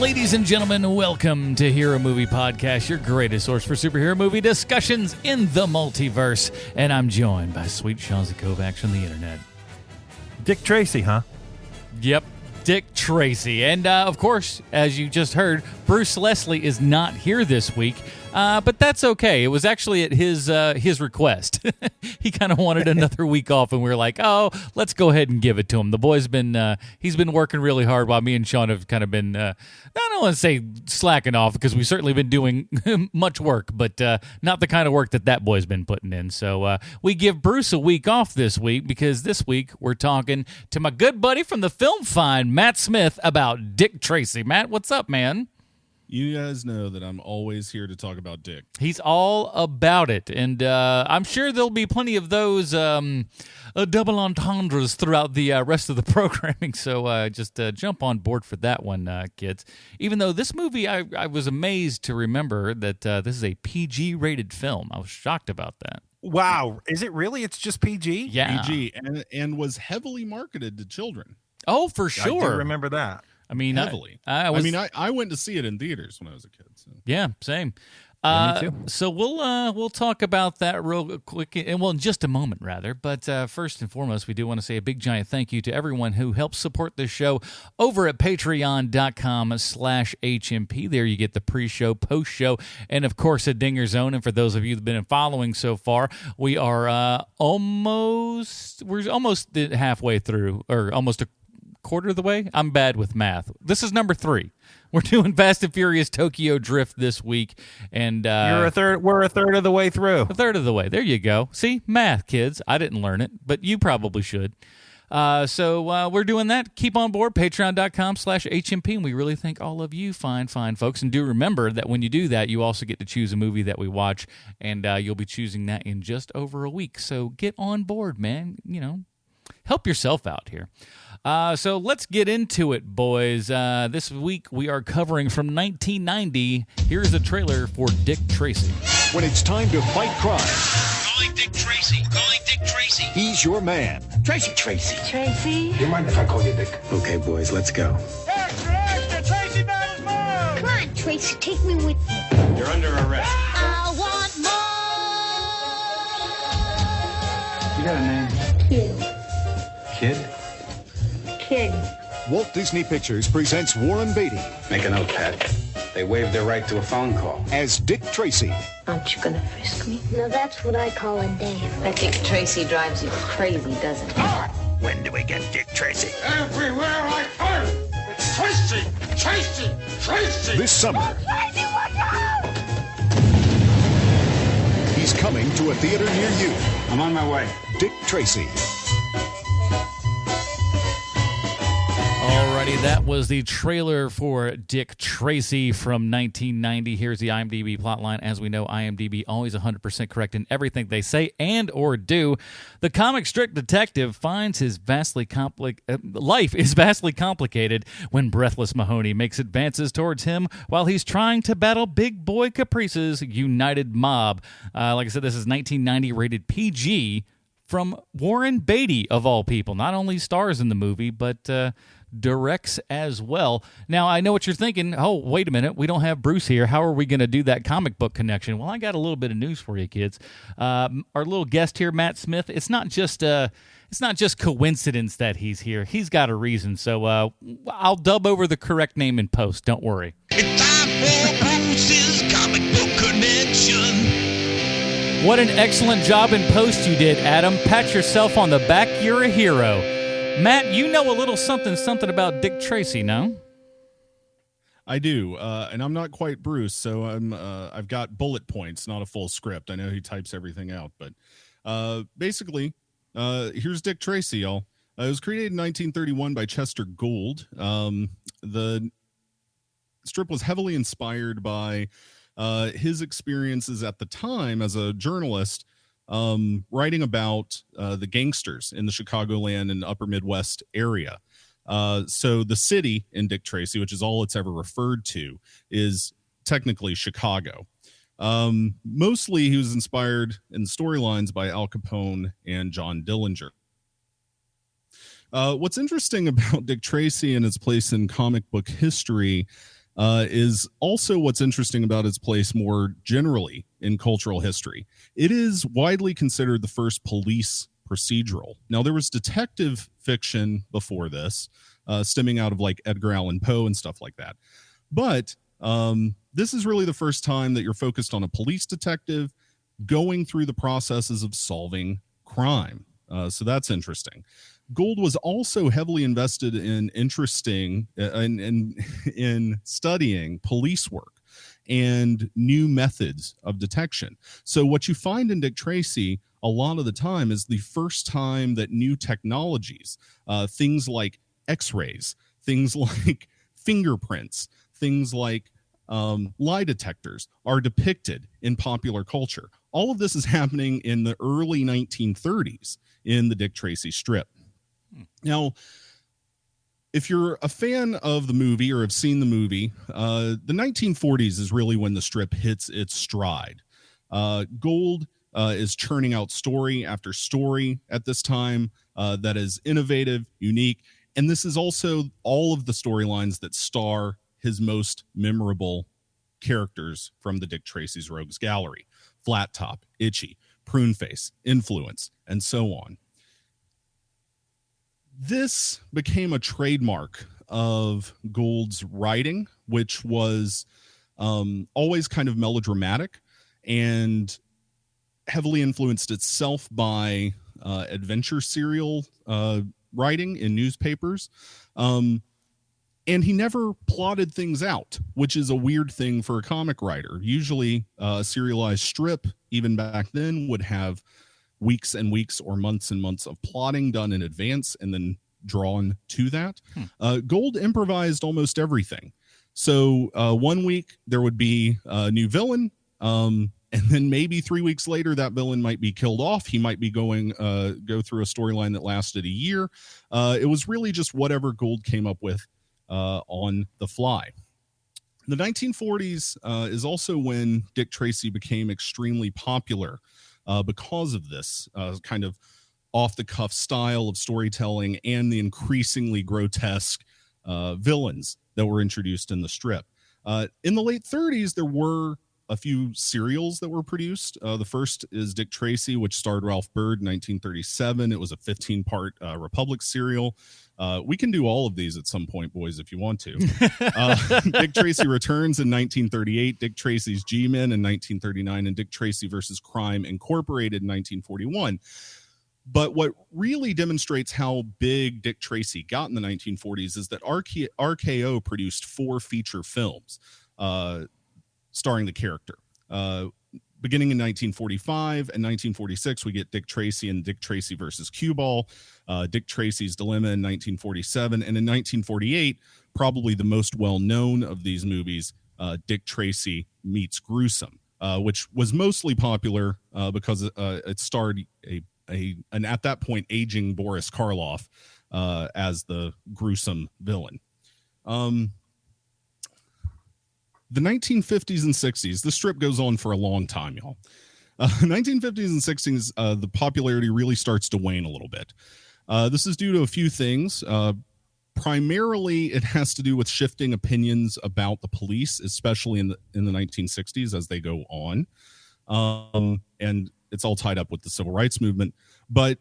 Ladies and gentlemen, welcome to Hero Movie Podcast, your greatest source for superhero movie discussions in the multiverse. And I'm joined by sweet Shazzy Kovacs from the internet. Dick Tracy, huh? Yep, Dick Tracy. And of course, as you just heard, Bruce Leslie is not here this week. But that's okay. It was actually at his request. He kind of wanted another week off, and we were like, "Oh, let's go ahead and give it to him." The boy's been he's been working really hard, while me and Sean have kind of been I don't want to say slacking off, because we've certainly been doing much work, but not the kind of work that boy's been putting in. So we give Bruce a week off this week, because this week we're talking to my good buddy from the Film Find, Matt Smith, about Dick Tracy. Matt, what's up, man? You guys know that I'm always here to talk about Dick. He's all about it, and I'm sure there'll be plenty of those double entendres throughout the rest of the programming, so just jump on board for that one, kids. Even though this movie, I was amazed to remember that this is a PG-rated film. I was shocked about that. Wow. Is it really? It's just PG? Yeah. PG, and was heavily marketed to children. Oh, for sure. I do remember that. I mean, heavily. I went to see it in theaters when I was a kid. So. Yeah, same. Yeah, me too. So we'll talk about that real quick, and in just a moment, rather. But first and foremost, we do want to say a big giant thank you to everyone who helps support this show over at patreon.com/HMP. There you get the pre-show, post-show, and of course a Dinger Zone. And for those of you who've been following so far, we are almost halfway through, or almost a quarter of the way. I'm bad with math. This is number 3. We're doing Fast and Furious Tokyo Drift this week, and We're a third of the way through. A third of the way. There you go. See, math, kids. I didn't learn it, but you probably should. So we're doing that. Keep on board, patreon.com/HMP, and we really thank all of you fine folks. And do remember that when you do that, you also get to choose a movie that we watch, and you'll be choosing that in just over a week. So get on board, man. Help yourself out here. So let's get into it, boys. This week we are covering from 1990. Here's a trailer for Dick Tracy. When it's time to fight crime. Calling Dick Tracy. Calling Dick Tracy. He's your man. Tracy. Tracy? You mind if I call you Dick? Okay, boys, let's go. Extra! Tracy Battles Mom! Come on, Tracy, take me with you. You're under arrest. I want more! You got a name? Kid. Kid? Kid. Walt Disney Pictures presents Warren Beatty Make a note, Pat. They waived their right to a phone call. as Dick Tracy. Aren't you gonna frisk me? No, that's what I call a dame. I think Tracy drives you crazy, doesn't he? When do we get Dick Tracy? Everywhere I turn, it's Tracy! This summer, Tracy, watch out! he's coming to a theater near you. I'm on my way. Dick Tracy. Alrighty, that was the trailer for Dick Tracy from 1990. Here's the IMDb plotline. As we know, IMDb always 100% correct in everything they say and or do. The comic strip detective finds his life is vastly complicated when Breathless Mahoney makes advances towards him while he's trying to battle Big Boy Caprice's united mob. Like I said, this is 1990, rated PG, from Warren Beatty, of all people. Not only stars in the movie, but directs as well. Now, I know what you're thinking. Oh, wait a minute. We don't have Bruce here. How are we going to do that comic book connection? Well, I got a little bit of news for you, kids. Our little guest here, Matt Smith, it's not just coincidence that he's here. He's got a reason. So I'll dub over the correct name in post. Don't worry. It's time for Bruce's comic book connection. What an excellent job in post you did, Adam. Pat yourself on the back. You're a hero. Matt, you know a little something about Dick Tracy, no? I do, and I'm not quite Bruce, so I've got bullet points, not a full script. I know he types everything out, but basically, here's Dick Tracy, y'all. It was created in 1931 by Chester Gould. The strip was heavily inspired by his experiences at the time as a journalist, writing about the gangsters in the Chicagoland and Upper Midwest area. So the city in Dick Tracy, which is all it's ever referred to, is technically Chicago. Mostly he was inspired in storylines by Al Capone and John Dillinger. What's interesting about Dick Tracy and his place in comic book history is also what's interesting about its place more generally in cultural history. It is widely considered the first police procedural. Now, there was detective fiction before this, stemming out of like Edgar Allan Poe and stuff like that. But this is really the first time that you're focused on a police detective going through the processes of solving crime. So that's interesting. Gould was also heavily invested in in studying police work and new methods of detection. So what you find in Dick Tracy a lot of the time is the first time that new technologies, things like X-rays, things like fingerprints, things like lie detectors are depicted in popular culture. All of this is happening in the early 1930s in the Dick Tracy strip. Now, if you're a fan of the movie or have seen the movie, the 1940s is really when the strip hits its stride. Gould is churning out story after story at this time that is innovative, unique, and this is also all of the storylines that star his most memorable characters from the Dick Tracy's Rogues Gallery: Flat Top, Itchy, Pruneface, Influence, and so on. This became a trademark of Gould's writing, which was always kind of melodramatic and heavily influenced itself by adventure serial writing in newspapers. And he never plotted things out, which is a weird thing for a comic writer. Usually a serialized strip, even back then, would have weeks and weeks or months and months of plotting done in advance and then drawn to that. Gould improvised almost everything. So 1 week there would be a new villain, and then maybe 3 weeks later that villain might be killed off. He might be go through a storyline that lasted a year. It was really just whatever Gould came up with on the fly. The 1940s is also when Dick Tracy became extremely popular because of this kind of off-the-cuff style of storytelling and the increasingly grotesque villains that were introduced in the strip. In the late 30s, there were a few serials that were produced. The first is Dick Tracy, which starred Ralph Bird in 1937. It was a 15-part Republic serial. We can do all of these at some point, boys, if you want to. Dick Tracy Returns in 1938, Dick Tracy's G-Men in 1939, and Dick Tracy versus Crime Incorporated in 1941. But what really demonstrates how big Dick Tracy got in the 1940s is that RKO produced 4 feature films starring the character. Beginning in 1945 and 1946, we get Dick Tracy and Dick Tracy versus Cue Ball, Dick Tracy's Dilemma in 1947, and in 1948, probably the most well-known of these movies, Dick Tracy Meets Gruesome, which was mostly popular because it starred an at that point aging Boris Karloff as the gruesome villain. The 1950s and 60s, the strip goes on for a long time, y'all. 1950s and 60s, the popularity really starts to wane a little bit. This is due to a few things. Primarily, it has to do with shifting opinions about the police, especially in the 1960s as they go on. And it's all tied up with the civil rights movement. But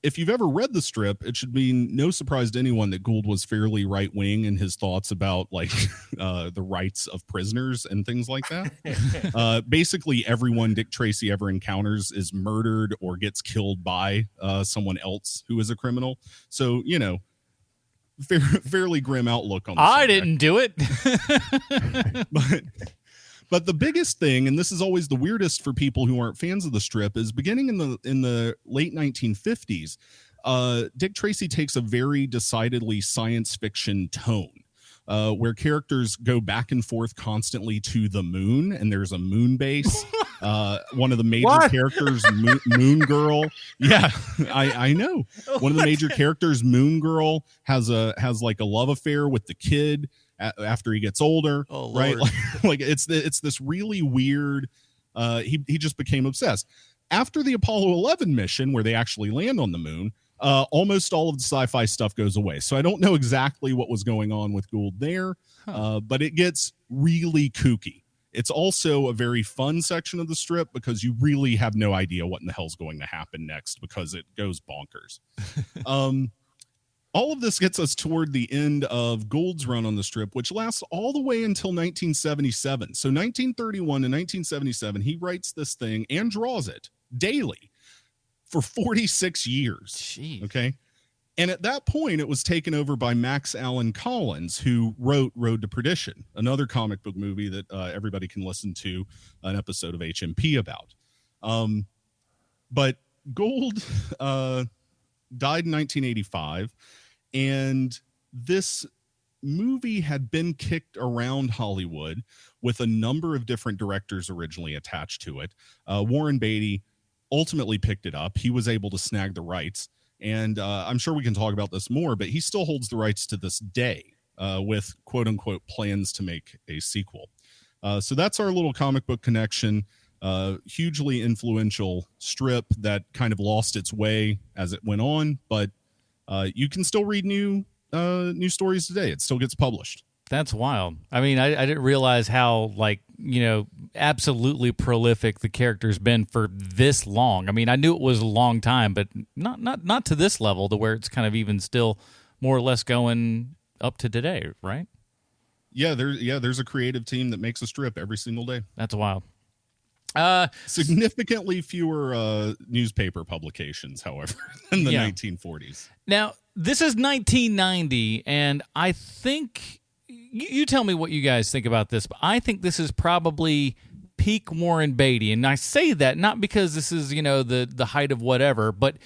if you've ever read the strip, it should be no surprise to anyone that Gould was fairly right-wing in his thoughts about like the rights of prisoners and things like that. Basically, everyone Dick Tracy ever encounters is murdered or gets killed by someone else who is a criminal. So, you know, fairly grim outlook on the subject. I didn't do it. But the biggest thing, and this is always the weirdest for people who aren't fans of the strip, is beginning in the late 1950s, Dick Tracy takes a very decidedly science fiction tone, where characters go back and forth constantly to the moon, and there's a moon base. One of the major characters, Moon Girl. Yeah, I know. One of the major characters, Moon Girl, has like a love affair with the kid after he gets older, right? Like it's this really weird. He just became obsessed. After the Apollo 11 mission, where they actually land on the moon, almost all of the sci-fi stuff goes away. So I don't know exactly what was going on with Gould there, but it gets really kooky. It's also a very fun section of the strip because you really have no idea what in the hell's going to happen next because it goes bonkers. All of this gets us toward the end of Gould's run on the strip, which lasts all the way until 1977. So 1931 to 1977, he writes this thing and draws it daily for 46 years. Jeez. Okay. And at that point, it was taken over by Max Allan Collins, who wrote Road to Perdition, another comic book movie that everybody can listen to an episode of HMP about. But Gould died in 1985, and this movie had been kicked around Hollywood with a number of different directors originally attached to it. Warren Beatty ultimately picked it up. He was able to snag the rights, and I'm sure we can talk about this more, but he still holds the rights to this day with quote-unquote plans to make a sequel. So that's our little comic book connection. Hugely influential strip that kind of lost its way as it went on, but you can still read new stories today. It still gets published. That's wild. I mean, I didn't realize how, absolutely prolific the character's been for this long. I mean, I knew it was a long time, but not to this level, to where it's kind of even still more or less going up to today, right? Yeah, there's a creative team that makes a strip every single day. That's wild. Significantly fewer newspaper publications, however, in the 1940s. Now, this is 1990, and I think you tell me what you guys think about this, but I think this is probably peak Warren Beatty, and I say that not because this is the height of whatever, but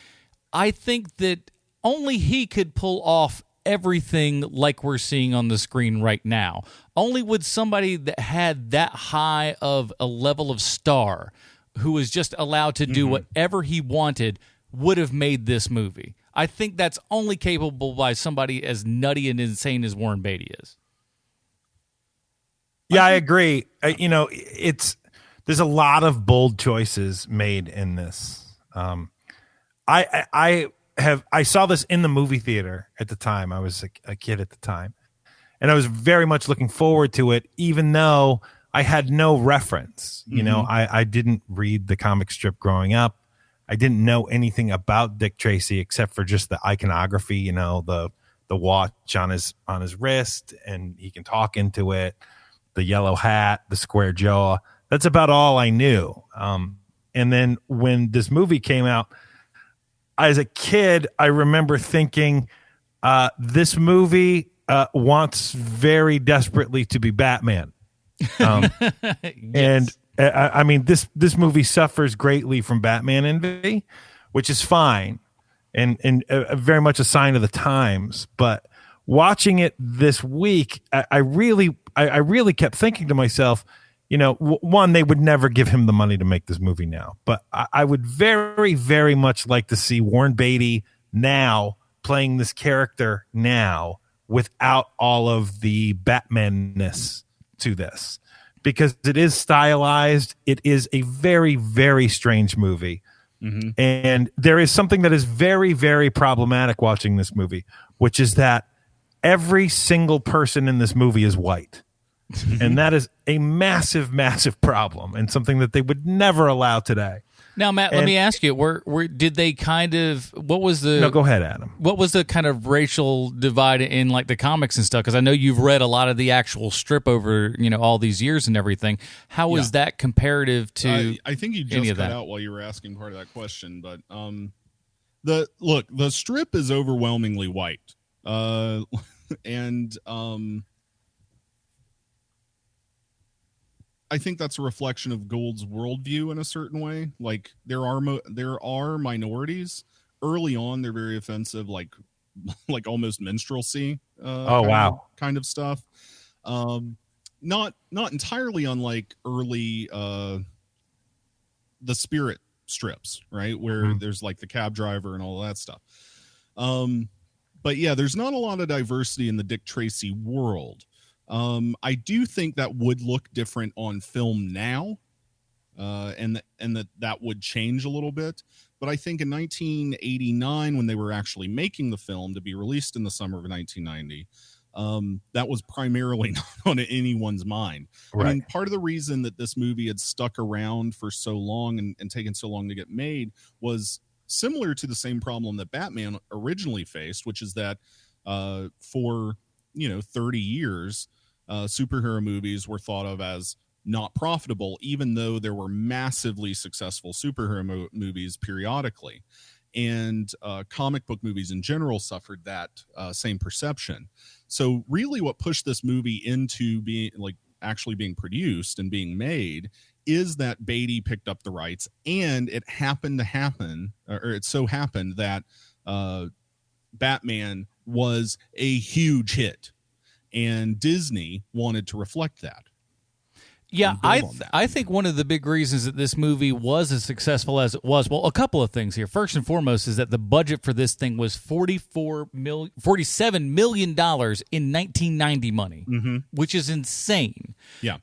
I think that only he could pull off everything like we're seeing on the screen right now. Only would somebody that had that high of a level of star, who was just allowed to do whatever he wanted, would have made this movie. I think that's only capable by somebody as nutty and insane as Warren Beatty is. Yeah, I agree. There's a lot of bold choices made in this. I saw this in the movie theater at the time. I was a kid at the time, and I was very much looking forward to it, even though I had no reference. I didn't read the comic strip growing up. I didn't know anything about Dick Tracy except for just the iconography, the watch on his wrist, and he can talk into it, the yellow hat, the square jaw. That's about all I knew. And then when this movie came out, as a kid, I remember thinking, this movie wants very desperately to be Batman. Yes. And I mean, this movie suffers greatly from Batman envy, which is fine and very much a sign of the times. But watching it this week, I really kept thinking to myself, one, they would never give him the money to make this movie now. But I would very, very much like to see Warren Beatty now playing this character now without all of the Batman-ness to this. Because it is stylized. It is a very, very strange movie. Mm-hmm. And there is something that is very, very problematic watching this movie, which is that every single person in this movie is white. And that is a massive, massive problem and something that they would never allow today. Now, Matt, let me ask you, where did they kind of, what was the... No, go ahead, Adam. What was the kind of racial divide in the comics and stuff? Because I know you've read a lot of the actual strip over, all these years and everything. How was that comparative to I think you just cut out while you were asking part of that question, but the strip is overwhelmingly white. And I think that's a reflection of Gould's worldview in a certain way. Like there are minorities early on. They're very offensive, like almost minstrelsy. Kind of stuff. Not entirely unlike early the Spirit strips, right? Where there's like the cab driver and all that stuff. But yeah, there's not a lot of diversity in the Dick Tracy world. I do think that would look different on film now, and that would change a little bit. But I think in 1989, when they were actually making the film to be released in the summer of 1990, that was primarily not on anyone's mind. Right. I mean, part of the reason that this movie had stuck around for so long and taken so long to get made was similar to the same problem that Batman originally faced, which is that for 30 years, superhero movies were thought of as not profitable, even though there were massively successful superhero movies periodically. And comic book movies in general suffered that same perception. So really what pushed this movie into being actually being produced and being made is that Beatty picked up the rights, and it so happened that Batman was a huge hit, and Disney wanted to reflect that. Yeah, I think one of the big reasons that this movie was as successful as it was, well, a couple of things here. First and foremost is that the budget for this thing was $47 million in 1990 money, which is insane. Yeah.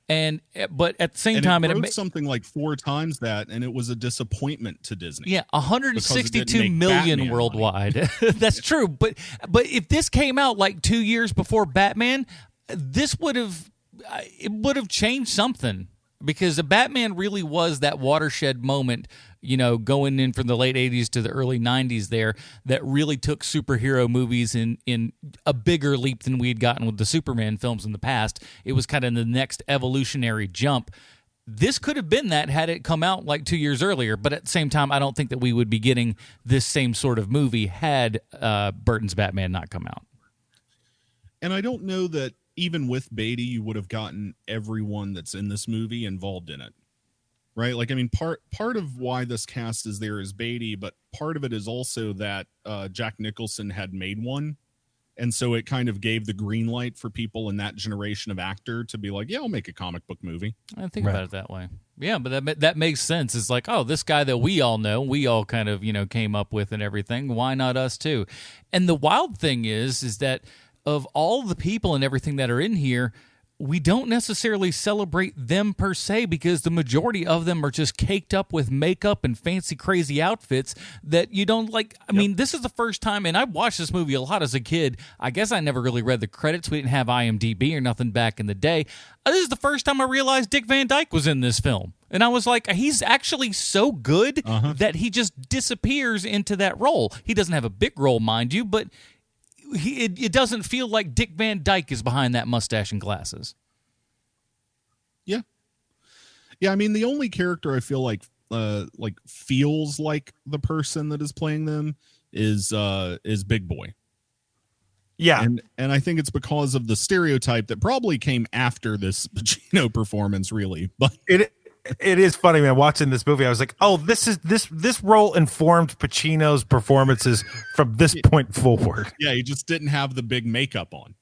But at the same time, it grossed something like 4 times that, and it was a disappointment to Disney. Yeah, 162 million Batman worldwide. That's true. But if this came out like 2 years before Batman, it would have changed something, because the Batman really was that watershed moment, going in from the late 80s to the early 90s there, that really took superhero movies in a bigger leap than we had gotten with the Superman films in the past. It was kind of the next evolutionary jump. This could have been that had it come out like 2 years earlier, but at the same time, I don't think that we would be getting this same sort of movie had Burton's Batman not come out. And I don't know that even with Beatty, you would have gotten everyone that's in this movie involved in it, right? Like, I mean, part of why this cast is there is Beatty, but part of it is also that Jack Nicholson had made one, and so it kind of gave the green light for people in that generation of actor to be like, yeah, I'll make a comic book movie. I think about it that way. Yeah, but that makes sense. It's like, oh, this guy that we all know, we all kind of came up with and everything. Why not us too? And the wild thing is that of all the people and everything that are in here, we don't necessarily celebrate them per se, because the majority of them are just caked up with makeup and fancy, crazy outfits that you don't like. I mean, this is the first time, and I watched this movie a lot as a kid. I guess I never really read the credits. We didn't have IMDb or nothing back in the day. This is the first time I realized Dick Van Dyke was in this film. And I was like, he's actually so good that he just disappears into that role. He doesn't have a big role, mind you, but it doesn't feel like Dick Van Dyke is behind that mustache and glasses. Yeah. I mean, the only character I feel like feels like the person that is playing them is Big Boy. Yeah, and I think it's because of the stereotype that probably came after this Pacino performance, really. But it is funny, man. Watching this movie, I was like, "Oh, this role informed Pacino's performances from this point forward." Yeah, he just didn't have the big makeup on.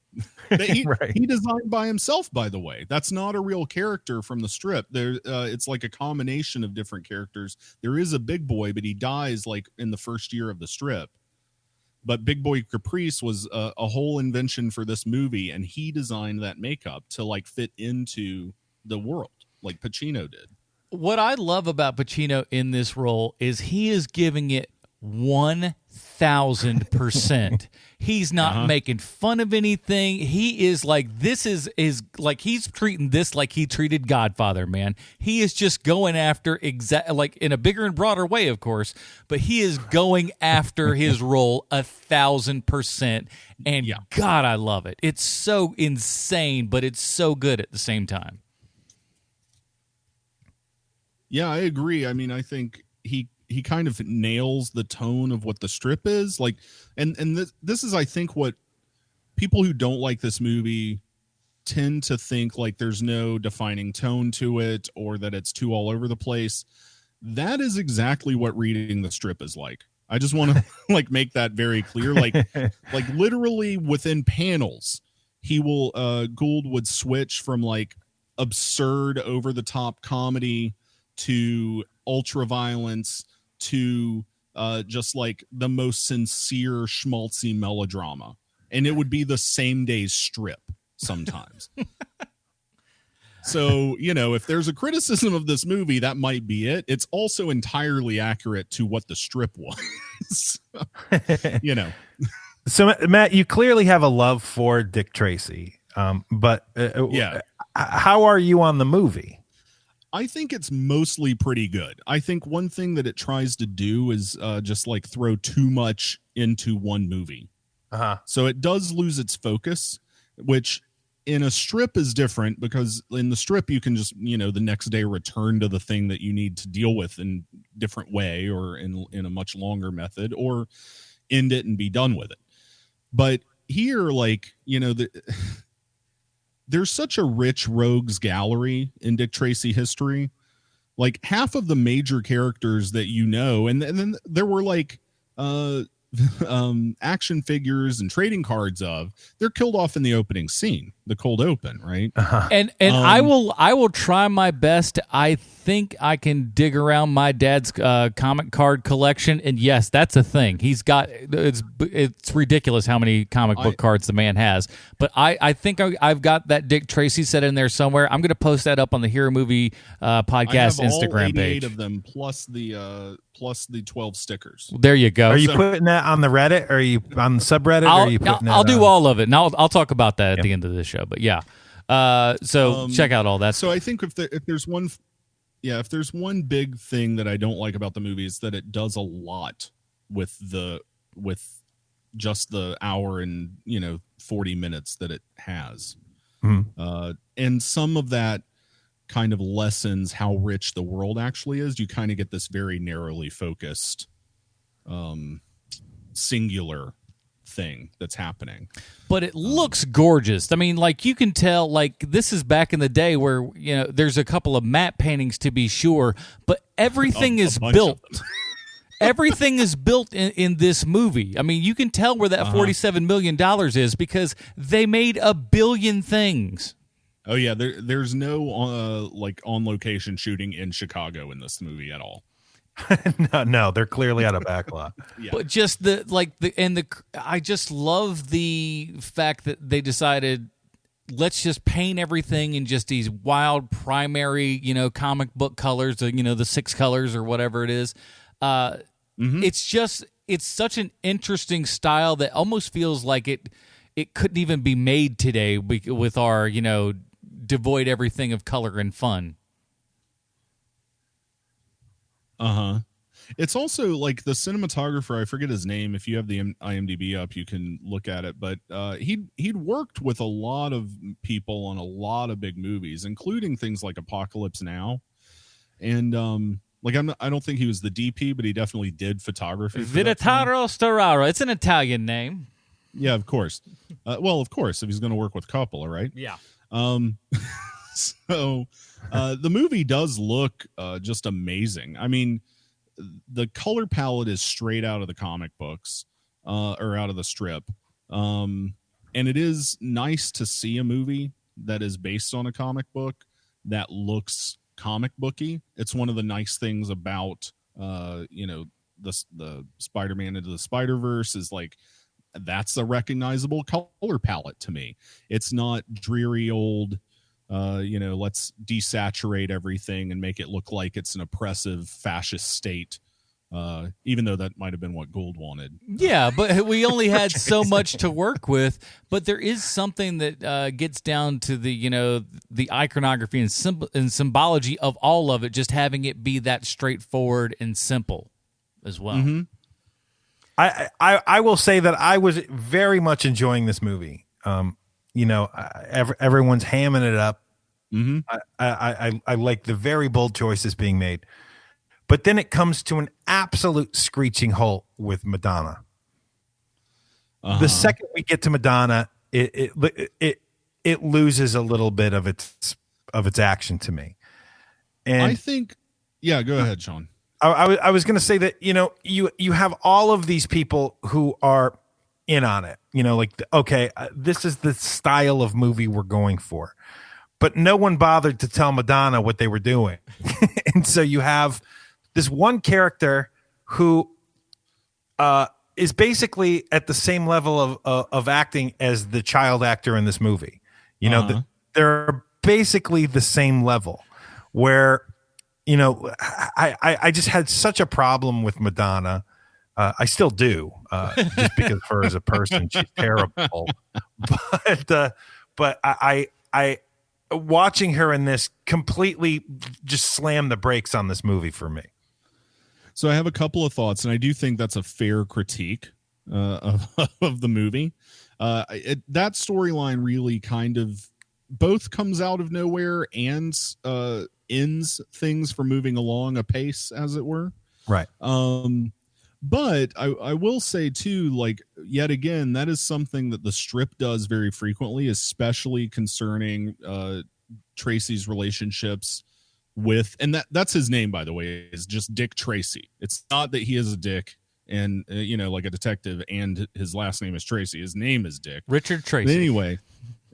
He designed by himself, by the way. That's not a real character from the strip. It's like a combination of different characters. There is a Big Boy, but he dies like in the first year of the strip. But Big Boy Caprice was a whole invention for this movie, and he designed that makeup to like fit into the world, like Pacino did. What I love about Pacino in this role is he is giving it 1,000%. He's not making fun of anything. He is like, this is like, he's treating this like he treated Godfather, man. He is just going after like in a bigger and broader way, of course, but he is going after his role 1,000%. And God, I love it. It's so insane, but it's so good at the same time. Yeah, I agree. I mean, I think he kind of nails the tone of what the strip is like. And this is, I think, what people who don't like this movie tend to think, like there's no defining tone to it or that it's too all over the place. That is exactly what reading the strip is like. I just want to like make that very clear. Like literally within panels, Gould would switch from like absurd over the top comedy to ultra violence to just like the most sincere schmaltzy melodrama, and it would be the same day's strip sometimes. So, if there's a criticism of this movie, that might be it. It's also entirely accurate to what the strip was. So, Matt, you clearly have a love for Dick Tracy. But yeah. How are you on the movie? I think it's mostly pretty good. I think one thing that it tries to do is just like throw too much into one movie. So it does lose its focus, which in a strip is different, because in the strip you can just, the next day return to the thing that you need to deal with in different way, or in a much longer method, or end it and be done with it. But here, like, there's such a rich rogues gallery in Dick Tracy history. Like, half of the major characters that and then there were like action figures and trading cards they're killed off in the opening scene, the cold open, right? And I will try my best. I think I can dig around my dad's comic card collection, and yes, that's a thing. He's got it's ridiculous how many comic book cards the man has. But I think I've got that Dick Tracy set in there somewhere. I'm going to post that up on the Hero Movie podcast Instagram page. Of them plus the 12 stickers. There you go. Are you putting that on the Reddit? Or are you on the subreddit? Or are you putting I'll do all of it, and I'll talk about that at the end of the show. But yeah, so check out all that. So I think if there's one big thing that I don't like about the movie, is that it does a lot with just the hour and 40 minutes that it has, and some of that kind of lessens how rich the world actually is. You kind of get this very narrowly focused, singular thing that's happening. But it looks gorgeous. I mean, like, you can tell, like, this is back in the day where, there's a couple of matte paintings to be sure, but everything is built. Everything is built in this movie. I mean, you can tell where that $47 million is, because they made a billion things. Oh yeah, there's no like on location shooting in Chicago in this movie at all. No, they're clearly out of backlot. Yeah. But just I just love the fact that they decided, let's just paint everything in just these wild primary, comic book colors, the 6 colors or whatever it is. It's such an interesting style that almost feels like it couldn't even be made today with our, devoid everything of color and fun. It's also like the cinematographer, I forget his name. If you have the IMDb up, you can look at it. But he'd worked with a lot of people on a lot of big movies, including things like Apocalypse Now. And I don't think he was the DP, but he definitely did photography. Vittorio Storaro. It's an Italian name. Yeah, of course. Well, of course, if he's going to work with Coppola, right? Yeah. So the movie does look just amazing. I mean, the color palette is straight out of the comic books, or out of the strip. And it is nice to see a movie that is based on a comic book that looks comic booky. It's one of the nice things about the Spider-Man Into the Spider-Verse is, like, that's a recognizable color palette to me. It's not dreary old, let's desaturate everything and make it look like it's an oppressive fascist state. Even though that might have been what Gould wanted. Yeah, but we only had so much to work with. But there is something that gets down to the iconography and symbology of all of it, just having it be that straightforward and simple as well. Mm-hmm. I will say that I was very much enjoying this movie. Everyone's hamming it up. Mm-hmm. I like the very bold choices being made, but then it comes to an absolute screeching halt with Madonna. The second we get to Madonna, it loses a little bit of its action to me. And I think, yeah, go ahead, Sean. I was going to say that, you have all of these people who are in on it, this is the style of movie we're going for, but no one bothered to tell Madonna what they were doing. And so you have this one character who is basically at the same level of acting as the child actor in this movie. They're basically the same level where, you know, I just had such a problem with Madonna. I still do, just because of her as a person, she's terrible. But I watching her in this completely just slammed the brakes on this movie for me. So I have a couple of thoughts, and I do think that's a fair critique of the movie. That storyline really kind of both comes out of nowhere and ends things from moving along a pace, as it were. Right. But I will say too, like, yet again, that is something that the strip does very frequently, especially concerning Tracy's relationships with, and that's his name, by the way, is just Dick Tracy. It's not that he is a dick and you know, like a detective, and his last name is Tracy. His name is Dick Richard Tracy. But anyway,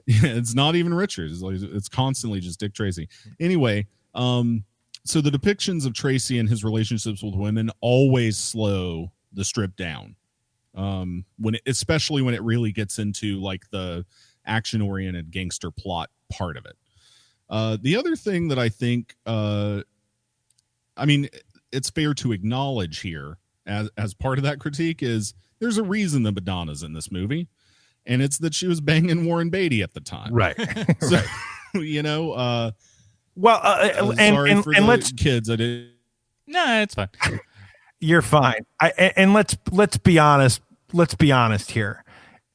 it's not even Richard. It's constantly just Dick Tracy. Anyway, so the depictions of Tracy and his relationships with women always slow the strip down. Especially when it really gets into like the action-oriented gangster plot part of it. The other thing that I think, I mean, it's fair to acknowledge here as part of that critique is there's a reason that Madonna's in this movie, and it's that she was banging Warren Beatty at the time. Right. So, you know, well, sorry for the let's kids. I did. No, it's fine. You're fine. And let's be honest. Let's be honest here.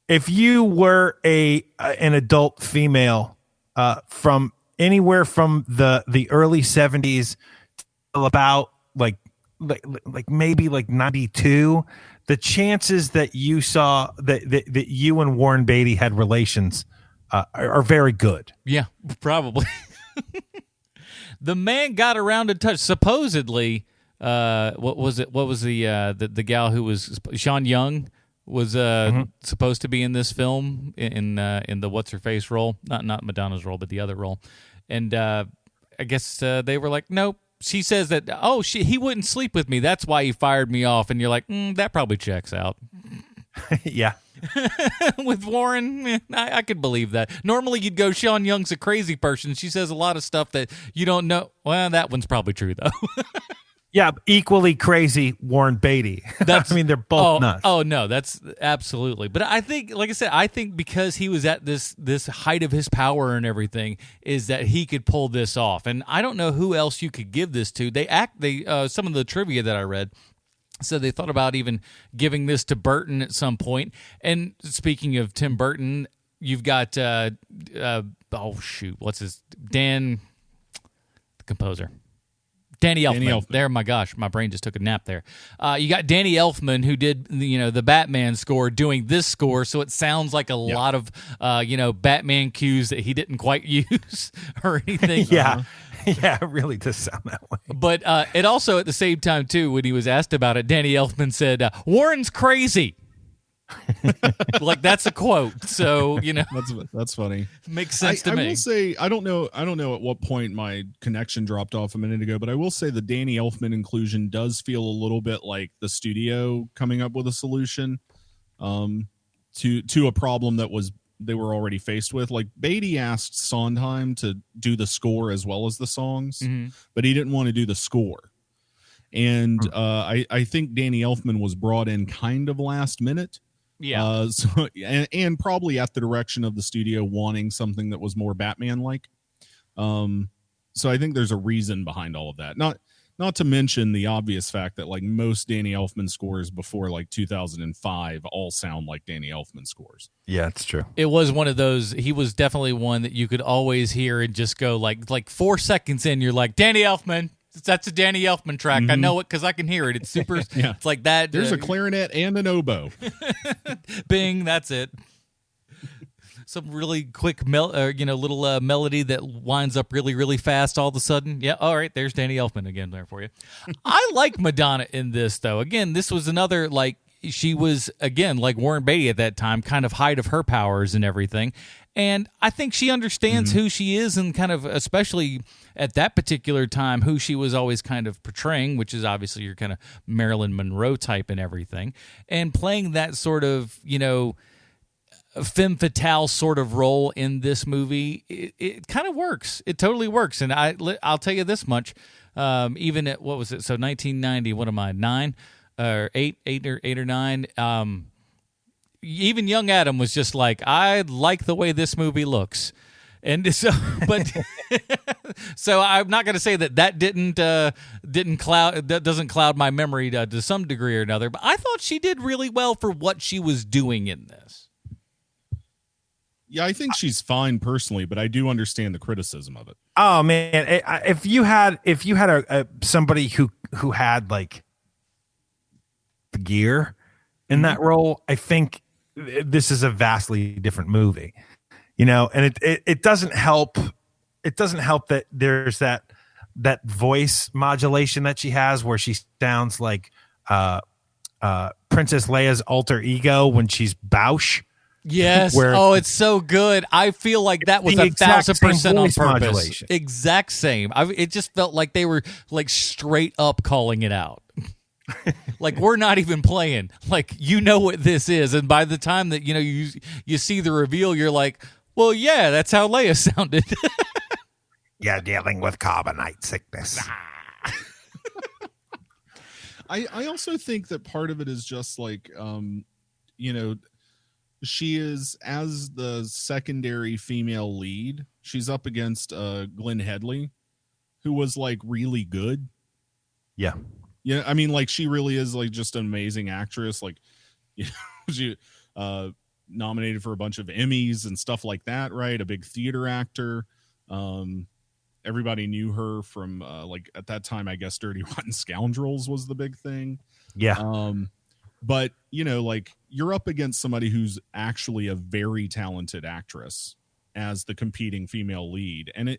If you were an adult female from anywhere from the early 70s till about like maybe like 92, the chances that you saw that you and Warren Beatty had relations are very good. Yeah, probably. The man got around to touch, supposedly, what was it? What was the gal who was Sean Young was supposed to be in this film in the what's her face role, not Madonna's role, but the other role, and I guess they were like, nope. She says that he wouldn't sleep with me, that's why he fired me off, and you're like, that probably checks out. Yeah. With Warren, I could believe that. Normally you'd go, Sean Young's a crazy person. She says a lot of stuff that you don't know. Well, that one's probably true though. Yeah, equally crazy Warren Beatty. I mean, they're both nuts. Oh no, that's absolutely. But I think, like I said, I think because he was at this height of his power and everything, is that he could pull this off. And I don't know who else you could give this to. Some of the trivia that I read said they thought about even giving this to Burton at some point. And speaking of Tim Burton, you've got what's his Dan, the composer. Danny Elfman. There, my gosh, my brain just took a nap there. You got Danny Elfman, who did the Batman score, doing this score, so it sounds like a lot of Batman cues that he didn't quite use or anything. Yeah, yeah, it really does sound that way. But it also, at the same time too, when he was asked about it, Danny Elfman said, "Warren's crazy." Like, that's a quote, so that's funny. Makes sense to me. I will say, I don't know at what point my connection dropped off a minute ago, but I will say the Danny Elfman inclusion does feel a little bit like the studio coming up with a solution to a problem that they were already faced with. Like, Beatty asked Sondheim to do the score as well as the songs, but he didn't want to do the score. And I think Danny Elfman was brought in kind of last minute. Yeah. And probably at the direction of the studio wanting something that was more Batman-like. So I think there's a reason behind all of that. Not to mention the obvious fact that like most Danny Elfman scores before like 2005 all sound like Danny Elfman scores. Yeah, it's true. It was one of those. He was definitely one that you could always hear and just go like 4 seconds in, you're like, Danny Elfman. That's a Danny Elfman track. I know it because I can hear it. It's super. Yeah. It's like that. There's a clarinet and an oboe. Bing. That's it. Some really quick little melody that winds up really, really fast all of a sudden. Yeah, all right, there's Danny Elfman again there for you. I like Madonna in this, though. Again, this was another, like, she was, again, like Warren Beatty at that time, kind of height of her powers and everything. And I think she understands who she is, and kind of, especially at that particular time, who she was always kind of portraying, which is obviously your kind of Marilyn Monroe type and everything. And playing that sort of, femme fatale sort of role in this movie, it kind of works. It totally works. And I'll tell you this much. Even at, what was it? So 1990, what am I, 9 or 8 or 9? Even young Adam was just like, I like the way this movie looks. And so, but so I'm not going to say that doesn't cloud my memory to some degree or another. But I thought she did really well for what she was doing in this. Yeah, I think she's fine personally, but I do understand the criticism of it. Oh man, if you had somebody who had like the gear in that role, I think this is a vastly different movie. You know, and it doesn't help. It doesn't help that there's that voice modulation that she has, where she sounds like Princess Leia's alter ego when she's Bausch. Yes. It's so good. I feel like that was 1,000% on purpose. Exact same. It just felt like they were like straight up calling it out. Like, we're not even playing. Like, you know what this is, and by the time that you see the reveal, you're like, well, yeah, that's how Leia sounded. Yeah, dealing with carbonite sickness. I also think that part of it is just like, she is, as the secondary female lead, she's up against Glenn Headley, who was like really good. Yeah. Yeah, I mean, like, she really is like just an amazing actress. Like, she nominated for a bunch of Emmys and stuff like that, right? A big theater actor. Everybody knew her from like at that time, I guess Dirty Rotten Scoundrels was the big thing. Yeah. But like, you're up against somebody who's actually a very talented actress as the competing female lead, and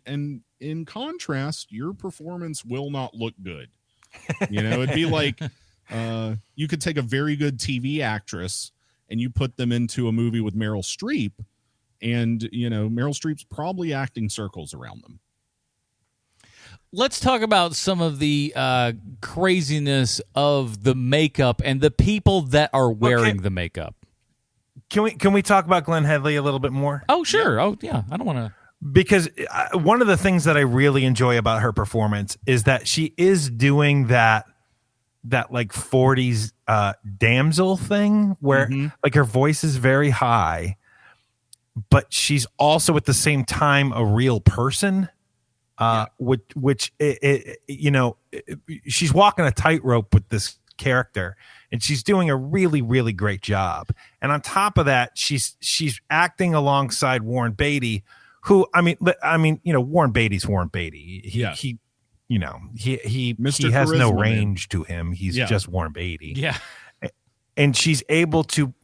in contrast, your performance will not look good. It'd be like you could take a very good TV actress and you put them into a movie with Meryl Streep, and Meryl Streep's probably acting circles around them. Let's talk about some of the craziness of the makeup and the people that are wearing the makeup. Can we talk about Glenn Headley a little bit more? Oh, sure. Oh, yeah. I don't want to. Because one of the things that I really enjoy about her performance is that she is doing that like 40s damsel thing where like her voice is very high, but she's also at the same time a real person. Which she's walking a tightrope with this character, and she's doing a really, really great job. And on top of that, she's acting alongside Warren Beatty, who Warren Beatty's Warren Beatty. He has Charisma, no range to him. He's just Warren Beatty. Yeah. And she's able to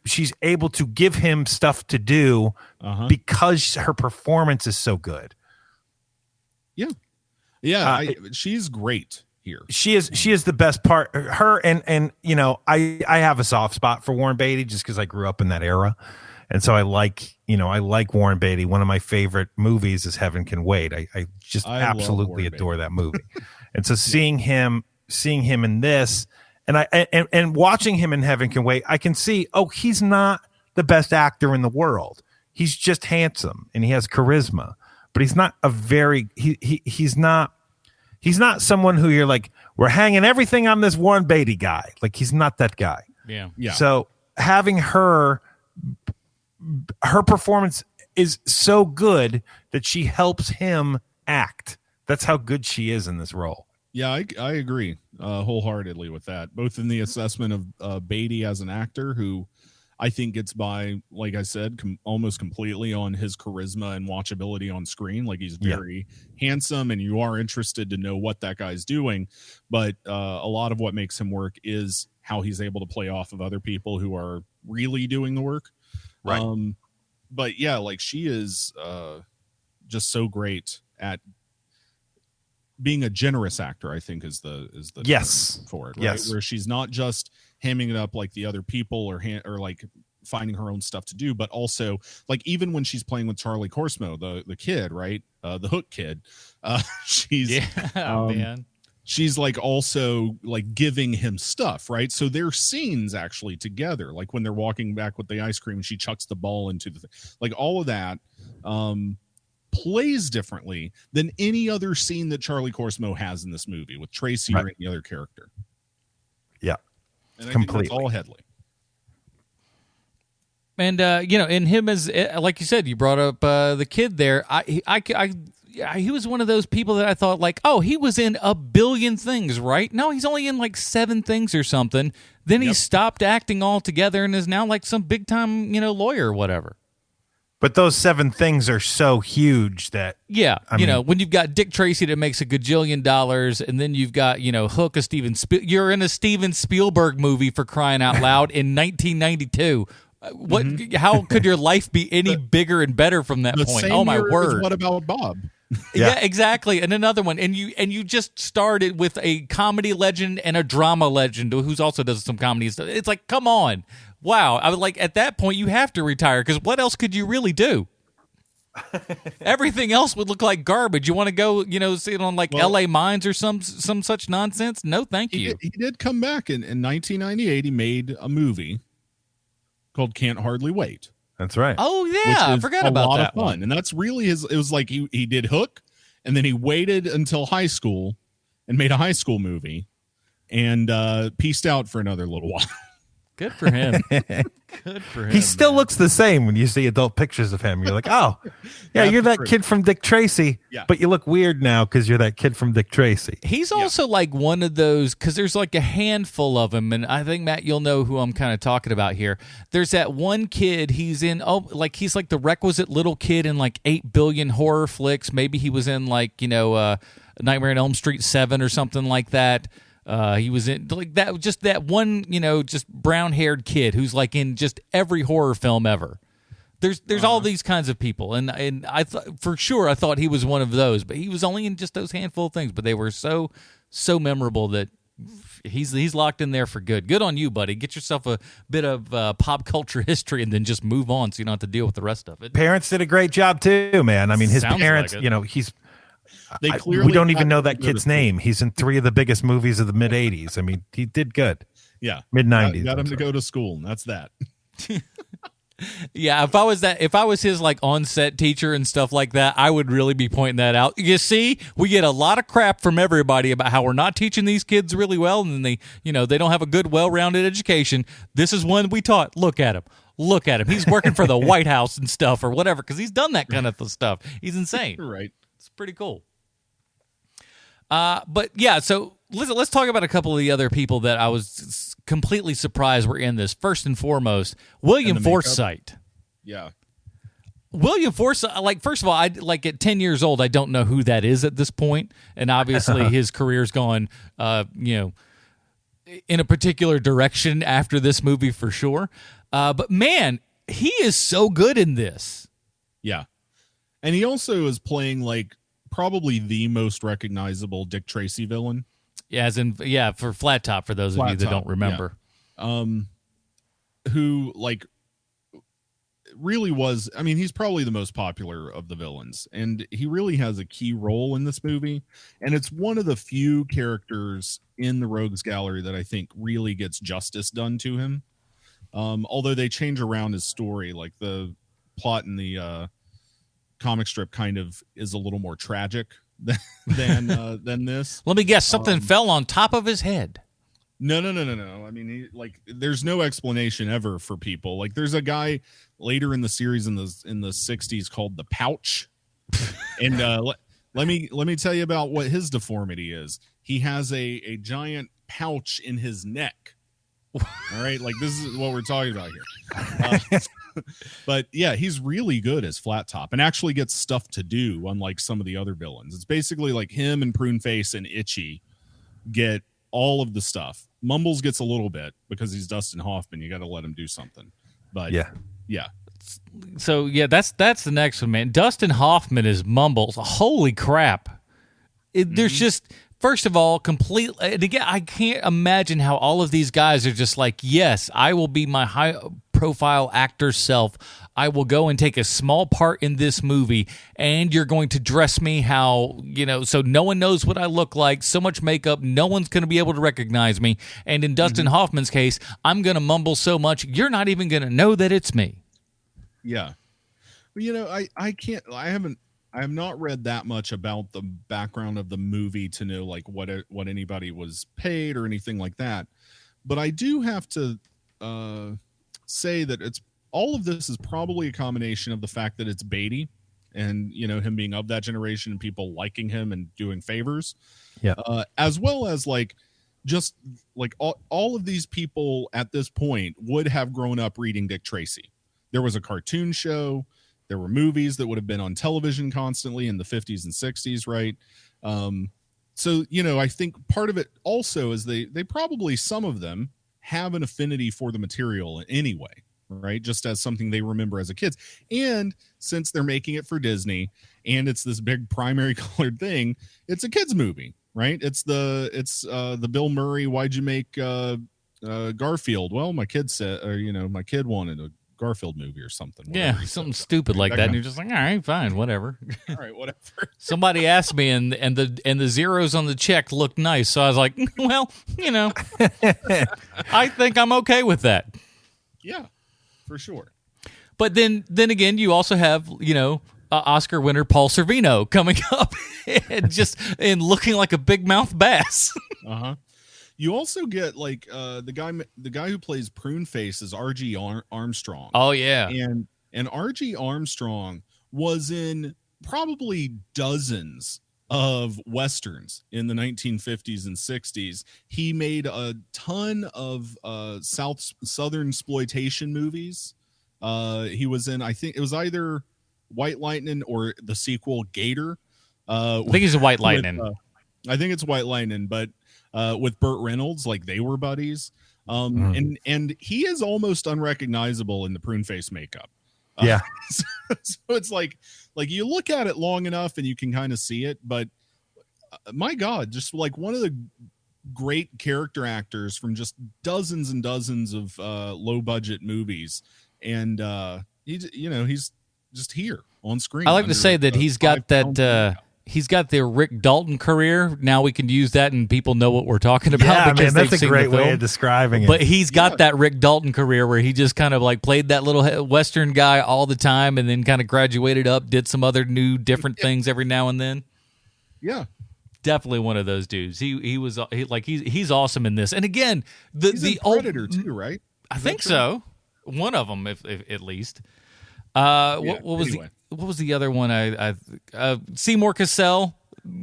give him stuff to do because her performance is so good. Yeah. She's great here. She is the best part. Her and I have a soft spot for Warren Beatty just because I grew up in that era, and so I like Warren Beatty. One of my favorite movies is Heaven Can Wait. I absolutely adore that movie, and so seeing him in this, and watching him in Heaven Can Wait, I can see he's not the best actor in the world. He's just handsome and he has charisma. But he's not he's not someone who you're like, we're hanging everything on this Warren Beatty guy. Like, he's not that guy. Yeah. So having her performance is so good that she helps him act. That's how good she is in this role. Yeah, I agree wholeheartedly with that. Both in the assessment of Beatty as an actor, who I think gets by, like I said, almost completely on his charisma and watchability on screen. Like, he's very handsome, and you are interested to know what that guy's doing. But a lot of what makes him work is how he's able to play off of other people who are really doing the work. Right. But yeah, like, she is just so great at being a generous actor, I think is the term for it. Right? Yes. Where she's not just hamming it up like the other people or like finding her own stuff to do, but also like even when she's playing with Charlie Corsmo, the kid, right? The Hook kid. She's she's like also like giving him stuff, right? So their scenes actually together, like when they're walking back with the ice cream and she chucks the ball into the like all of that plays differently than any other scene that Charlie Corsmo has in this movie with Tracy or any other character. Yeah, and I completely. think that's all Headley. And and him as like you said, you brought up the kid there. He was one of those people that I thought like, oh, he was in a billion things, right? No, he's only in like 7 things or something. Then he stopped acting altogether and is now like some big time, lawyer or whatever. But those 7 things are so huge that I mean, when you've got Dick Tracy that makes $1 gajillion, and then you've got Hook, you're in a Steven Spielberg movie for crying out loud in 1992. What? How could your life be any bigger and better from that point? Oh my word! What about Bob? Yeah, exactly. And another one, and you just started with a comedy legend and a drama legend who's also does some comedy stuff. It's like, come on, wow! I was like, at that point, you have to retire because what else could you really do? Everything else would look like garbage. You want to go, sit on like L.A. Mines or some such nonsense? No, thank you. He did come back in 1998. He made a movie called Can't Hardly Wait. That's right. Oh yeah, I forgot about that fun. one. And that's really it was like he did Hook, and then he waited until high school and made a high school movie and pieced out for another little while. Good for him. Good for him. He still looks the same when you see adult pictures of him. You're like, oh, yeah, you're that kid from Dick Tracy, but you look weird now because you're that kid from Dick Tracy. He's also like one of those, because there's like a handful of them, and I think, Matt, you'll know who I'm kind of talking about here. There's that one kid, he's like the requisite little kid in like 8 billion horror flicks. Maybe he was in like, Nightmare on Elm Street 7 or something like that. He was in like that, just that one, just brown-haired kid who's like in just every horror film ever. There's all these kinds of people, and I for sure I thought he was one of those, but he was only in just those handful of things. But they were so memorable that he's locked in there for good. Good on you, buddy. Get yourself a bit of pop culture history, and then just move on, so you don't have to deal with the rest of it. Parents did a great job too, man. I mean, his parents, like he's. We don't even know that kid's name. He's in 3 of the biggest movies of the mid 80s. I mean, he did good. Yeah, mid 90s. Got him to go to school, and that's that. Yeah, if I was his like on-set teacher and stuff like that, I would really be pointing that out. You see, we get a lot of crap from everybody about how we're not teaching these kids really well, and they don't have a good, well-rounded education. This is one we taught. Look at him. Look at him. He's working for the White House and stuff or whatever because he's done that kind of stuff. He's insane. Right. It's pretty cool. But yeah, so let's talk about a couple of the other people that I was completely surprised were in this. First and foremost, William Forsythe. Yeah. William Forsythe, like, first of all, at 10 years old, I don't know who that is at this point, and obviously his career's gone, in a particular direction after this movie for sure. But man, he is so good in this. Yeah, and he also is playing like probably the most recognizable Dick Tracy villain. Yeah, for Flat Top, for those of you that don't remember. Yeah. Who like really was, I mean, he's probably the most popular of the villains, and he really has a key role in this movie, and it's one of the few characters in the Rogues Gallery that I think really gets justice done to him. Although they change around his story, like the plot in the comic strip kind of is a little more tragic than this. Let me guess, something fell on top of his head. No. I mean, there's no explanation ever for people. Like, there's a guy later in the series in the 60s called the Pouch, and let me tell you about what his deformity is. He has a giant pouch in his neck. All right, like this is what we're talking about here. But yeah, he's really good as Flat Top and actually gets stuff to do, unlike some of the other villains. It's basically like him and Pruneface and Itchy get all of the stuff. Mumbles gets a little bit because he's Dustin Hoffman. You got to let him do something. But yeah. So yeah, that's the next one, man. Dustin Hoffman is Mumbles. Holy crap! There's just, first of all, completely. And again, I can't imagine how all of these guys are just like, yes, I will be my high-profile actor self. I will go and take a small part in this movie, and you're going to dress me how, so no one knows what I look like, so much makeup, no one's going to be able to recognize me. And in Dustin Hoffman's case, I'm going to mumble so much, you're not even going to know that it's me. Yeah. Well, I have not read that much about the background of the movie to know like what anybody was paid or anything like that. But I do have to say that all of this is probably a combination of the fact that it's Beatty and, him being of that generation and people liking him and doing favors. Yeah. As well as like, just like all of these people at this point would have grown up reading Dick Tracy. There was a cartoon show. There were movies that would have been on television constantly in the 50s and 60s, right? So, I think part of it also is they probably, some of them have an affinity for the material anyway, right? Just as something they remember as a kids. And since they're making it for Disney and it's this big primary colored thing, it's a kids movie, right? It's the Bill Murray, why'd you make Garfield? Well, my kid said, or, my kid wanted a Garfield movie or something. Yeah, something stupid like that. And you're just like, all right, fine, whatever. All right, whatever. Somebody asked me, and the zeros on the check looked nice, so I was like, well, I think I'm okay with that. Yeah, for sure. But then again, you also have Oscar winner Paul Sorvino coming up and looking like a big mouth bass. Uh-huh. You also get like the guy who plays Prune Face is R.G. Armstrong. Oh yeah, and R.G. Armstrong was in probably dozens of westerns in the 1950s and 60s. He made a ton of southern exploitation movies. He was in, I think it was either White Lightning or the sequel Gator. I think he's a White Lightning. I think it's White Lightning, but with Burt Reynolds, like they were buddies. And he is almost unrecognizable in the Prune Face makeup. Yeah. So it's like you look at it long enough and you can kind of see it, but my God, just like one of the great character actors from just dozens and dozens of low budget movies. And he's just here on screen. I like to say that he's got that he's got the Rick Dalton career. Now we can use that and people know what we're talking about. Yeah, because man, that's they've a seen great the film. way of describing it. But he's got that Rick Dalton career where he just kind of like played that little Western guy all the time and then kind of graduated up, did some other new different things every now and then. Yeah. Definitely one of those dudes. He's awesome in this. And again, he's the in Predator too, right? I think so. One of them, if at least. What was the other one? Seymour Cassell,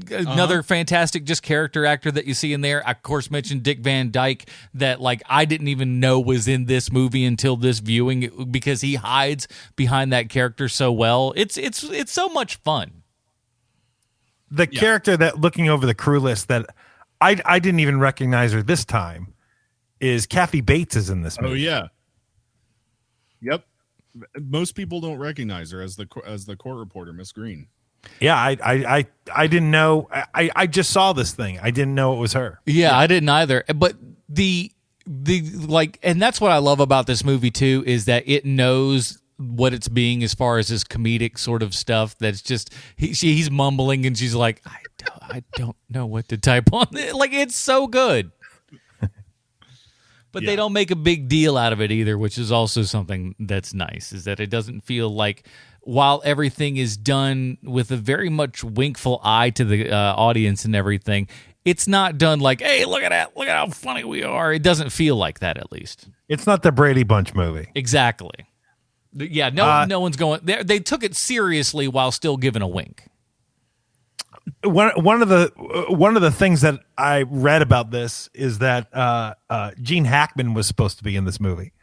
another fantastic just character actor that you see in there. I of course mentioned Dick Van Dyke, that like I didn't even know was in this movie until this viewing because he hides behind that character so well. It's so much fun. The character that looking over the crew list that I didn't even recognize her this time is Kathy Bates is in this movie. Oh yeah. Yep. Most people don't recognize her as the court reporter, Miss Green. Yeah, I didn't know. I just saw this thing. I didn't know it was her. Yeah, I didn't either. But the and that's what I love about this movie too, is that it knows what it's being as far as this comedic sort of stuff. That's just he's mumbling and she's like, I don't know what to type on. Like it's so good. But they don't make a big deal out of it either, which is also something that's nice, is that it doesn't feel like, while everything is done with a very much winkful eye to the audience and everything, it's not done like, hey, look at that, look at how funny we are. It doesn't feel like that, at least. It's not the Brady Bunch movie. Exactly. Yeah, no one's going. They took it seriously while still giving a wink. One of the things that I read about this is that Gene Hackman was supposed to be in this movie,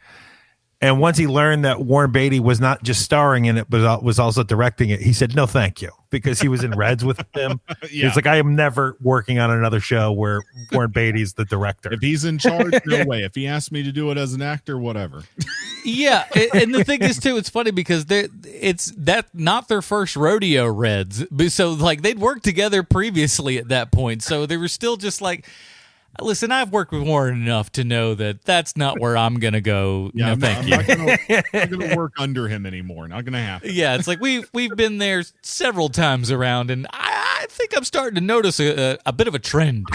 and once he learned that Warren Beatty was not just starring in it but was also directing it, he said no, thank you, because he was in Reds with him. He was like, I am never working on another show where Warren Beatty's the director. If he's in charge, no way. If he asked me to do it as an actor, whatever. Yeah, and the thing is too, it's funny because it's not their first rodeo, Reds. So like they'd worked together previously at that point, so they were still just like, Listen, I've worked with Warren enough to know that that's not where I'm going to go. Yeah, no, thank you. I'm not gonna work under him anymore. Not gonna happen. Yeah, it's like we've been there several times around, and I think I'm starting to notice a bit of a trend.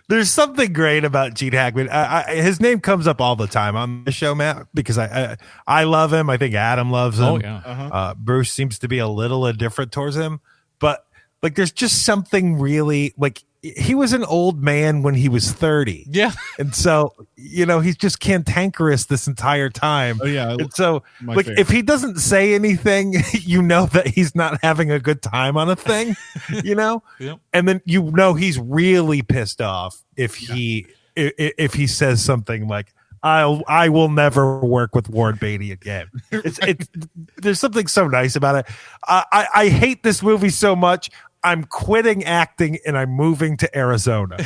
There's something great about Gene Hackman. His name comes up all the time on the show, Matt, because I love him. I think Adam loves him. Oh yeah. Bruce seems to be a little indifferent towards him, but like there's just something really like he was an old man when he was 30. Yeah. And so, he's just cantankerous this entire time. Oh yeah. And so like favorite. if he doesn't say anything, that he's not having a good time on a thing, Yep. And then he's really pissed off if he says something like I will never work with Warren Beatty again. There's something so nice about it. I hate this movie so much. I'm quitting acting and I'm moving to Arizona.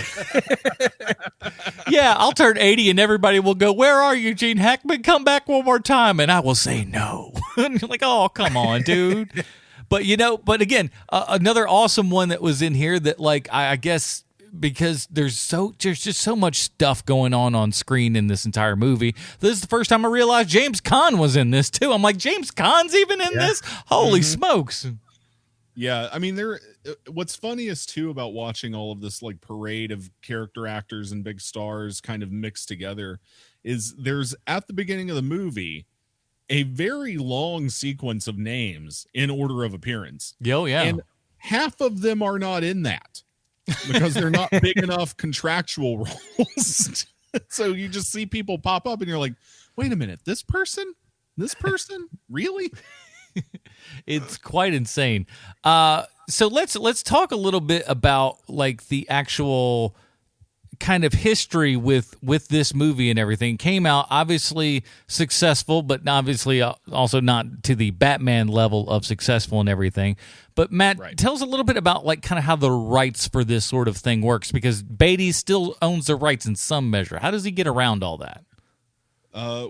Yeah, I'll turn 80 and everybody will go, "Where are you, Gene Hackman? Come back one more time." And I will say no. And you're like, "Oh, come on, dude." But again, another awesome one that was in here that like I guess because there's just so much stuff going on screen in this entire movie. This is the first time I realized James Caan was in this too. I'm like, James Caan's even in this? Holy smokes. Yeah, I mean, what's funniest too about watching all of this like parade of character actors and big stars kind of mixed together is there's at the beginning of the movie a very long sequence of names in order of appearance. Yo, yeah. And half of them are not in that because they're not big enough contractual roles. So you just see people pop up and you're like, wait a minute, this person, really? It's quite insane. So let's talk a little bit about like the actual kind of history with this movie and everything. Came out obviously successful, but obviously also not to the Batman level of successful and everything. But Matt, tell us a little bit about like kind of how the rights for this sort of thing works, because Beatty still owns the rights in some measure. How does he get around all that?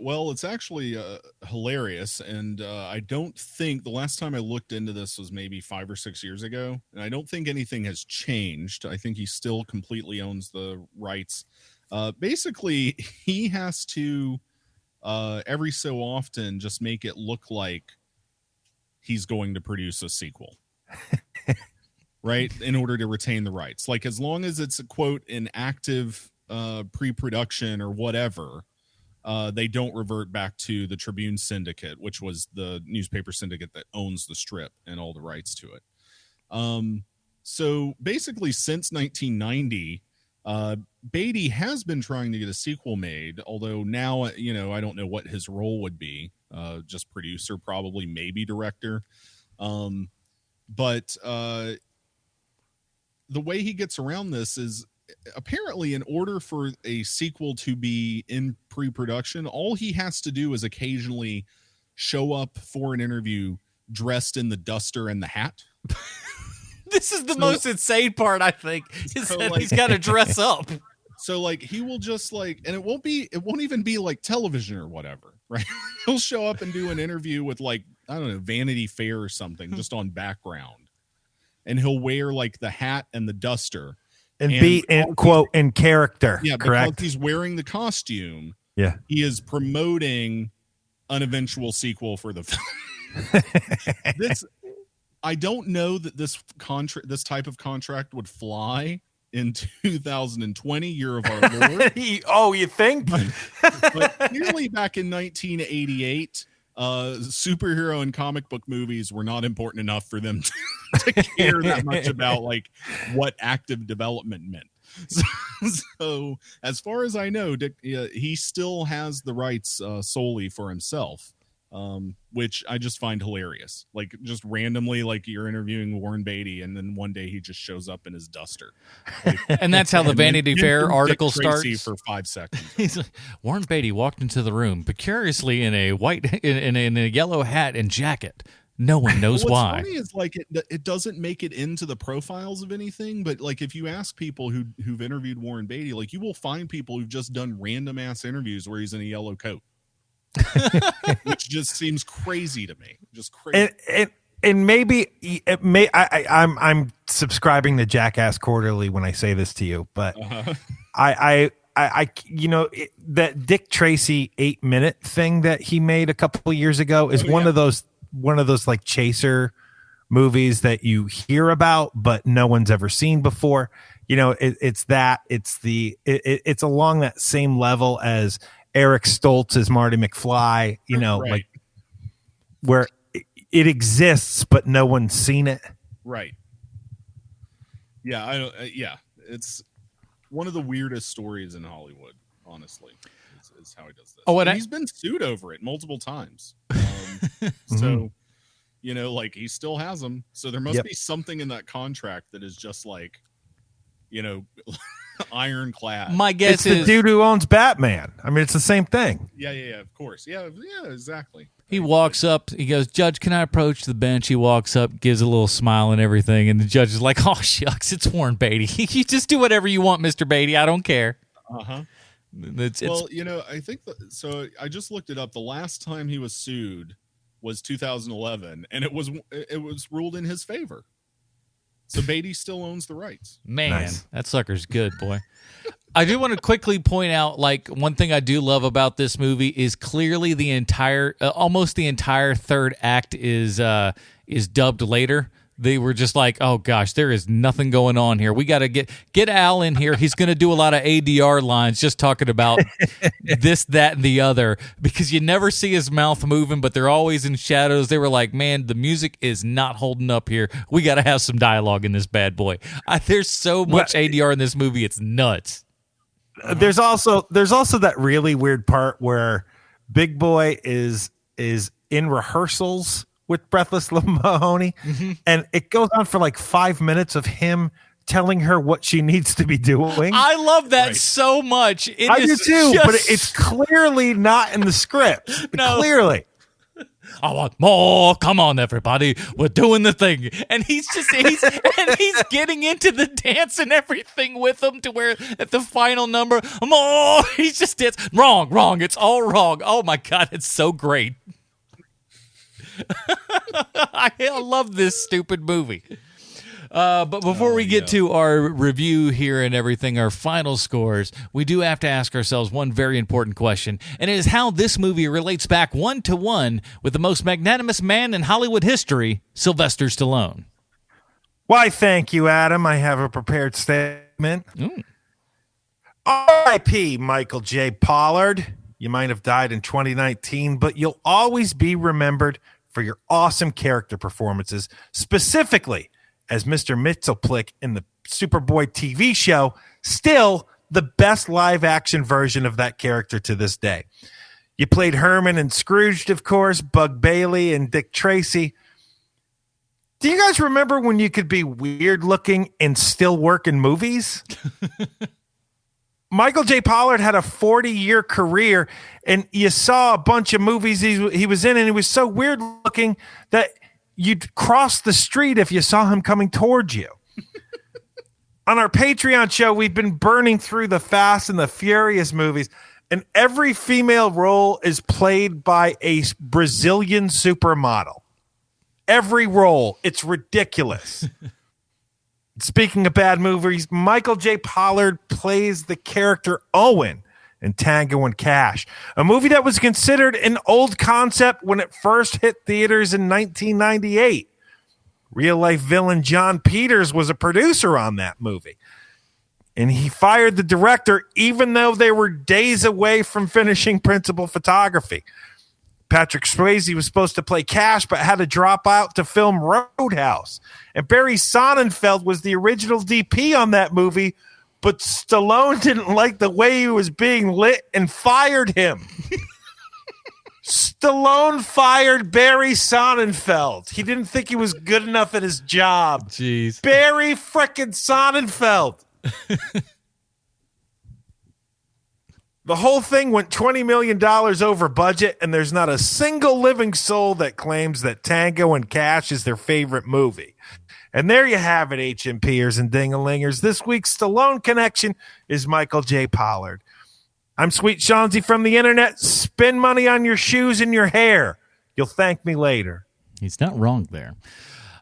Well, it's actually hilarious, and I don't think the last time I looked into this was maybe 5 or 6 years ago, and I don't think anything has changed. I think he still completely owns the rights. Basically, he has to every so often just make it look like he's going to produce a sequel. Right, in order to retain the rights. Like as long as it's a quote in active pre-production or whatever, they don't revert back to the Tribune Syndicate, which was the newspaper syndicate that owns the strip and all the rights to it. So basically, since 1990, Beatty has been trying to get a sequel made, although now, I don't know what his role would be. Just producer, probably, maybe director. But the way he gets around this is apparently in order for a sequel to be in pre-production, all he has to do is occasionally show up for an interview dressed in the duster and the hat. This is the most insane part, I think, is that he's got to dress up. So like he will just like, and it won't even be like television or whatever, right? He'll show up and do an interview with like, I don't know, Vanity Fair or something just on background. And he'll wear like the hat and the duster. And be in quote in character. Yeah, correct. Because he's wearing the costume. Yeah. He is promoting an eventual sequel for the film. I don't know that this type of contract would fly in 2020, year of our Lord. Oh, you think? But clearly back in 1988, superhero and comic book movies were not important enough for them to care that much about like what active development meant. So as far as I know, Dick, he still has the rights solely for himself, which I just find hilarious. Like just randomly, like you're interviewing Warren Beatty, and then one day he just shows up in his duster. Like, and that's how the Vanity Fair article Dick Tracy starts. for 5 seconds. He's like, Warren Beatty walked into the room, but curiously in a in a yellow hat and jacket. No one knows What's why. funny is like it doesn't make it into the profiles of anything, but like if you ask people who've interviewed Warren Beatty, like you will find people who've just done random ass interviews where he's in a yellow coat, which just seems crazy to me. Just crazy. and maybe it may I'm subscribing to Jackass Quarterly when I say this to you, but I that Dick Tracy 8-minute thing that he made a couple of years ago is one of those like chaser movies that you hear about but no one's ever seen before. It's along that same level as Eric Stoltz as Marty McFly, Right. like where it exists but no one's seen it. Right. Yeah, it's one of the weirdest stories in Hollywood, honestly, is how he does this. Oh, and he's been sued over it multiple times. So, like he still has them. So there must be something in that contract that is just like, ironclad. My guess is the dude who owns Batman. I mean, it's the same thing. Yeah, of course. Yeah, exactly. He walks up, he goes, "Judge, can I approach the bench?" He walks up, gives a little smile and everything, and the judge is like, "Oh, shucks, it's Warren Beatty. You just do whatever you want, Mr. Beatty. I don't care." Uh-huh. Well, I think so I just looked it up. The last time he was sued was 2011, and it was ruled in his favor. So Beatty still owns the rights. Man, nice. That sucker's good, boy. I do want to quickly point out, like, one thing I do love about this movie is clearly the entire, almost the entire third act is dubbed later. They were just like, oh gosh, there is nothing going on here. We got to get Al in here. He's going to do a lot of ADR lines, just talking about this, that, and the other, because you never see his mouth moving, but they're always in shadows. They were like, man, the music is not holding up here. We got to have some dialogue in this bad boy. There's so much ADR in this movie, it's nuts. There's also that really weird part where Big Boy is in rehearsals with Breathless Mahoney, and it goes on for like 5 minutes of him telling her what she needs to be doing. I love that so much. I do too, but it's clearly not in the script. No. Clearly. I want more. Come on, everybody. We're doing the thing. And he's getting into the dance and everything with them to where at the final number, more. He's just dancing. Wrong. It's all wrong. Oh my God. It's so great. I love this stupid movie. But before we get to our review here and everything, our final scores, we do have to ask ourselves one very important question, and it is how this movie relates back 1-to-1 with the most magnanimous man in Hollywood history, Sylvester Stallone. Why, thank you, Adam. I have a prepared statement. R.I.P. Michael J. Pollard. You might have died in 2019, but you'll always be remembered for your awesome character performances, specifically as Mr. Mxyzptlk in the Superboy TV show, still the best live-action version of that character to this day. You played Herman and Scrooged, of course, Bug Bailey and Dick Tracy. Do you guys remember when you could be weird-looking and still work in movies? Michael J. Pollard had a 40-year career, and you saw a bunch of movies he was in, and he was so weird-looking that you'd cross the street if you saw him coming towards you. On our Patreon show, we've been burning through the Fast and the Furious movies, and every female role is played by a Brazilian supermodel. Every role. It's ridiculous. Speaking of bad movies, Michael J. Pollard plays the character Owen in Tango and Cash, a movie that was considered an old concept when it first hit theaters in 1998. Real-life villain John Peters was a producer on that movie, and he fired the director even though they were days away from finishing principal photography. Patrick Swayze was supposed to play Cash, but had to drop out to film Roadhouse. And Barry Sonnenfeld was the original DP on that movie, but Stallone didn't like the way he was being lit and fired him. Stallone fired Barry Sonnenfeld. He didn't think he was good enough at his job. Jeez. Barry frickin' Sonnenfeld. The whole thing went $20 million over budget, and there's not a single living soul that claims that Tango and Cash is their favorite movie. And there you have it, HMPers and Dingalingers. This week's Stallone connection is Michael J. Pollard. I'm Sweet Shawnsy from the internet. Spend money on your shoes and your hair. You'll thank me later. He's not wrong there.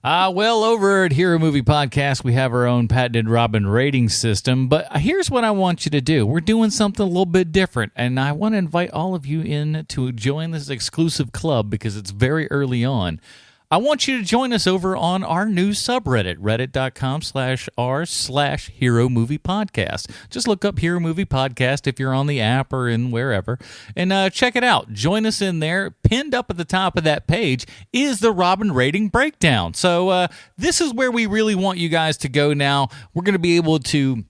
Well, over at Hero Movie Podcast, we have our own patented Robin rating system. But here's what I want you to do. We're doing something a little bit different, and I want to invite all of you in to join this exclusive club because it's very early on. I want you to join us over on our new subreddit, reddit.com/r/Hero Movie Podcast. Just look up Hero Movie Podcast if you're on the app or in wherever, and check it out. Join us in there. Pinned up at the top of that page is the Robin rating breakdown. So this is where we really want you guys to go now. We're going to be able to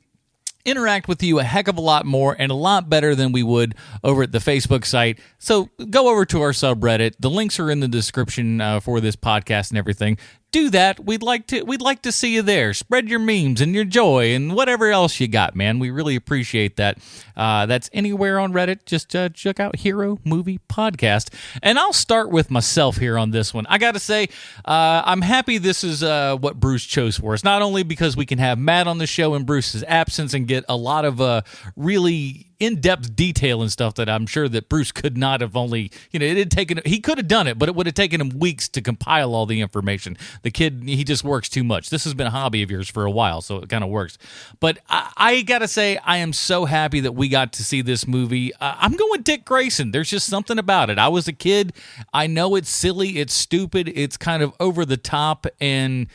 interact with you a heck of a lot more and a lot better than we would over at the Facebook site. So go over to our subreddit. The links are in the description for this podcast and everything. Do that. We'd like to see you there. Spread your memes and your joy and whatever else you got, man. We really appreciate that. That's anywhere on Reddit. Just check out Hero Movie Podcast. And I'll start with myself here on this one. I got to say, I'm happy this is what Bruce chose for us. Not only because we can have Matt on the show in Bruce's absence and get a lot of really in-depth detail and stuff that I'm sure that Bruce could not have only, it had taken, he could have done it, but it would have taken him weeks to compile all the information. The kid, he just works too much. This has been a hobby of yours for a while, so it kind of works. But I got to say, I am so happy that we got to see this movie. I'm going Dick Grayson. There's just something about it. I was a kid. I know it's silly, it's stupid, it's kind of over the top, and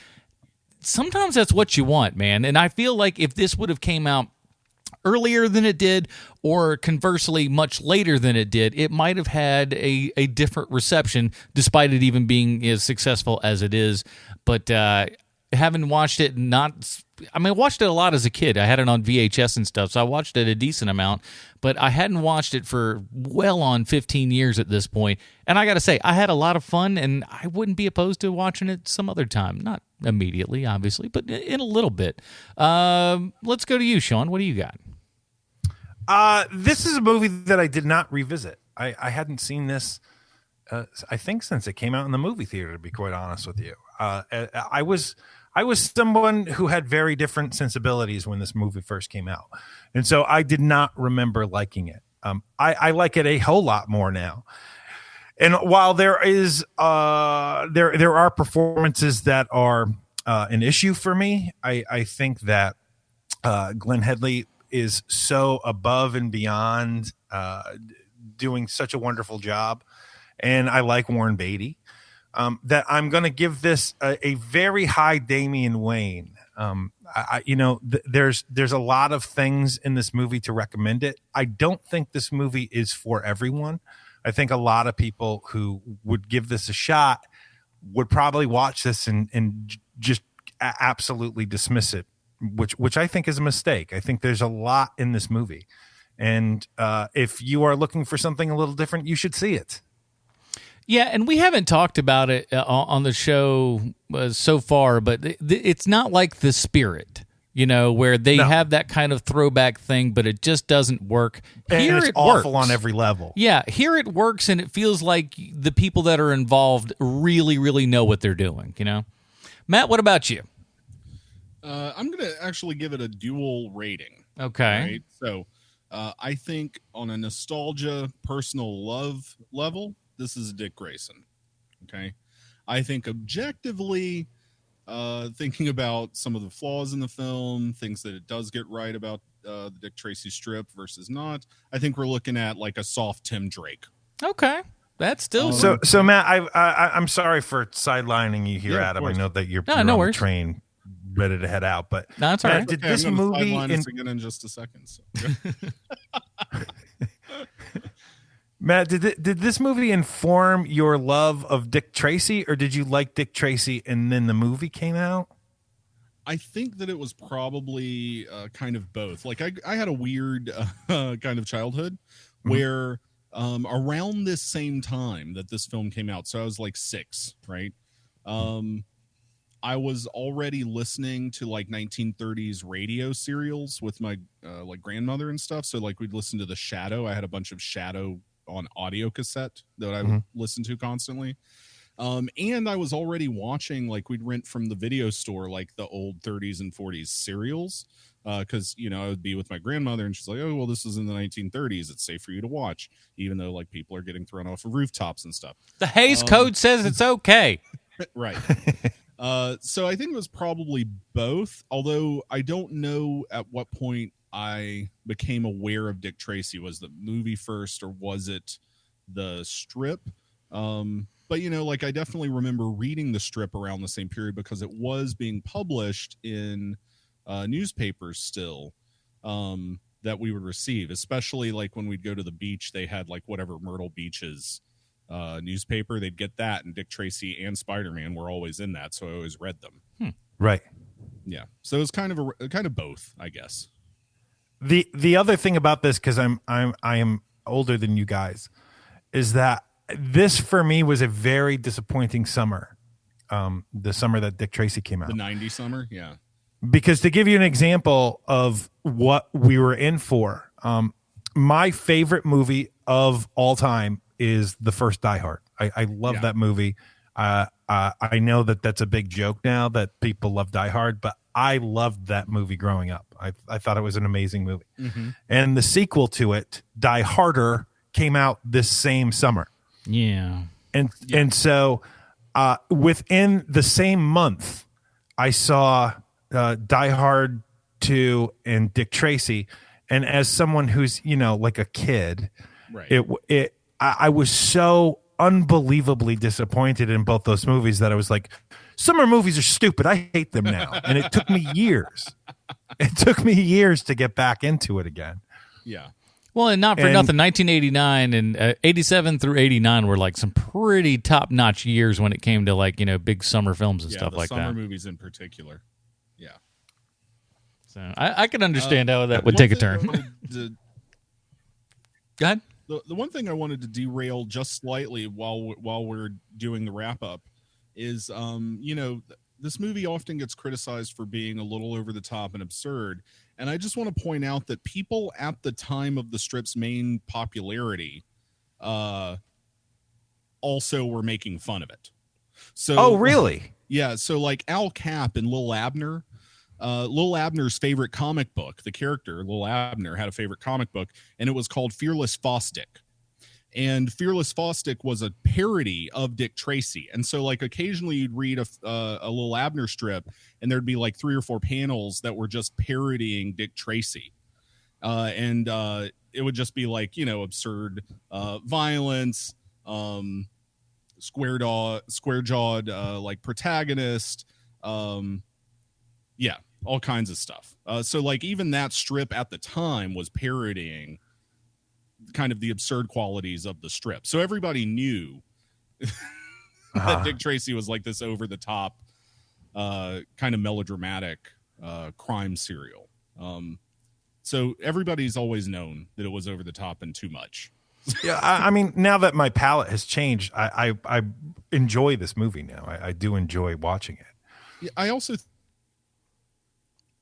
sometimes that's what you want, man. And I feel like if this would have came out earlier than it did, or conversely much later than it did, it might have had a different reception, despite it even being as successful as it is. But having watched it, I watched it a lot as a kid. I had it on VHS and stuff, so I watched it a decent amount, but I hadn't watched it for well on 15 years at this point. And I got to say, I had a lot of fun, and I wouldn't be opposed to watching it some other time. Not immediately, obviously, but in a little bit. Let's go to you, Sean. What do you got? This is a movie that I did not revisit. I hadn't seen this, I think, since it came out in the movie theater, to be quite honest with you. I was someone who had very different sensibilities when this movie first came out. And so I did not remember liking it. I like it a whole lot more now. And while there are performances that are an issue for me, I think that Glenn Headley is so above and beyond, doing such a wonderful job. And I like Warren Beatty, that I'm going to give this a very high Damian Wayne. There's a lot of things in this movie to recommend it. I don't think this movie is for everyone. I think a lot of people who would give this a shot would probably watch this and just absolutely dismiss it, which I think is a mistake. I think there's a lot in this movie. And if you are looking for something a little different, you should see it. Yeah, and we haven't talked about it on the show so far, but it's not like The Spirit, where they have that kind of throwback thing, but it just doesn't work. Here it's it awful works on every level. Yeah, here it works, and it feels like the people that are involved really, really know what they're doing, Matt, what about you? I'm going to actually give it a dual rating. Okay. Right? So I think on a nostalgia, personal love level, this is Dick Grayson. Okay. I think objectively, thinking about some of the flaws in the film, things that it does get right about the Dick Tracy strip versus not, I think we're looking at like a soft Tim Drake. Okay. That's still so Matt, I'm sorry for sidelining you here, Adam. I know that you're on the train ready to head out, but no, it's all right. Did this movie again in just a second? So. Matt, did this movie inform your love of Dick Tracy, or did you like Dick Tracy and then the movie came out? I think that it was probably kind of both. Like I had a weird kind of childhood where around this same time that this film came out, so I was like 6, right? I was already listening to like 1930s radio serials with my like grandmother and stuff. So like we'd listen to The Shadow. I had a bunch of Shadow on audio cassette that I would listen to constantly. And I was already watching, like we'd rent from the video store, like the old 30s and 40s serials. Cause I would be with my grandmother and she's like, oh, well, this is in the 1930s. It's safe for you to watch, even though like people are getting thrown off of rooftops and stuff. The Hays Code says it's okay. Right. So I think it was probably both, although I don't know at what point I became aware of Dick Tracy. Was the movie first or was it the strip? But like I definitely remember reading the strip around the same period because it was being published in newspapers still that we would receive, especially like when we'd go to the beach. They had like whatever Myrtle Beach's newspaper, they'd get that, and Dick Tracy and Spider-Man were always in that, so I always read them. Right. Yeah, so it was kind of both, I guess. The other thing about this, because I am older than you guys, is that this for me was a very disappointing summer. The summer that Dick Tracy came out, the '90s summer, yeah. Because to give you an example of what we were in for, my favorite movie of all time is the first Die Hard. I love that movie. I know that that's a big joke now that people love Die Hard, but I loved that movie growing up. I thought it was an amazing movie. Mm-hmm. And the sequel to it, Die Harder, came out this same summer. Yeah. And so within the same month, I saw Die Hard 2 and Dick Tracy. And as someone who's, like a kid, right. I was so unbelievably disappointed in both those movies that I was like, summer movies are stupid. I hate them now. And it took me years. It took me years to get back into it again. Yeah. Well, and not for nothing, 1989 and 87 through 89 were like some pretty top-notch years when it came to like, big summer films and stuff like that. Summer movies in particular. Yeah. So I can understand how that would take a turn. Go ahead. The one thing I wanted to derail just slightly while we're doing the wrap up is, this movie often gets criticized for being a little over the top and absurd. And I just want to point out that people at the time of the strip's main popularity also were making fun of it. So, oh, really? Yeah. So like Al Cap and Lil Abner, Lil Abner's favorite comic book, the character Lil Abner had a favorite comic book, and it was called Fearless Fosdick. And Fearless Fosdick was a parody of Dick Tracy. And so like occasionally you'd read a Lil Abner strip and there'd be like 3 or 4 panels that were just parodying Dick Tracy. And it would just be like, absurd violence, square-jawed like protagonist, yeah, all kinds of stuff. So like even that strip at the time was parodying kind of the absurd qualities of the strip. So everybody knew that Dick Tracy was like this over the top kind of melodramatic crime serial. So everybody's always known that it was over the top and too much. Yeah, I mean, now that my palate has changed, I enjoy this movie now. I do enjoy watching it. Yeah, I also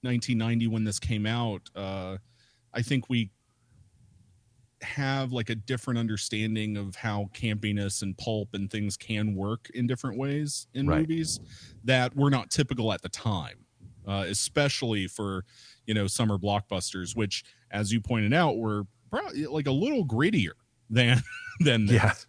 1990 when this came out, I think we have like a different understanding of how campiness and pulp and things can work in different ways in movies that were not typical at the time, especially for summer blockbusters, which, as you pointed out, were probably like a little grittier than this,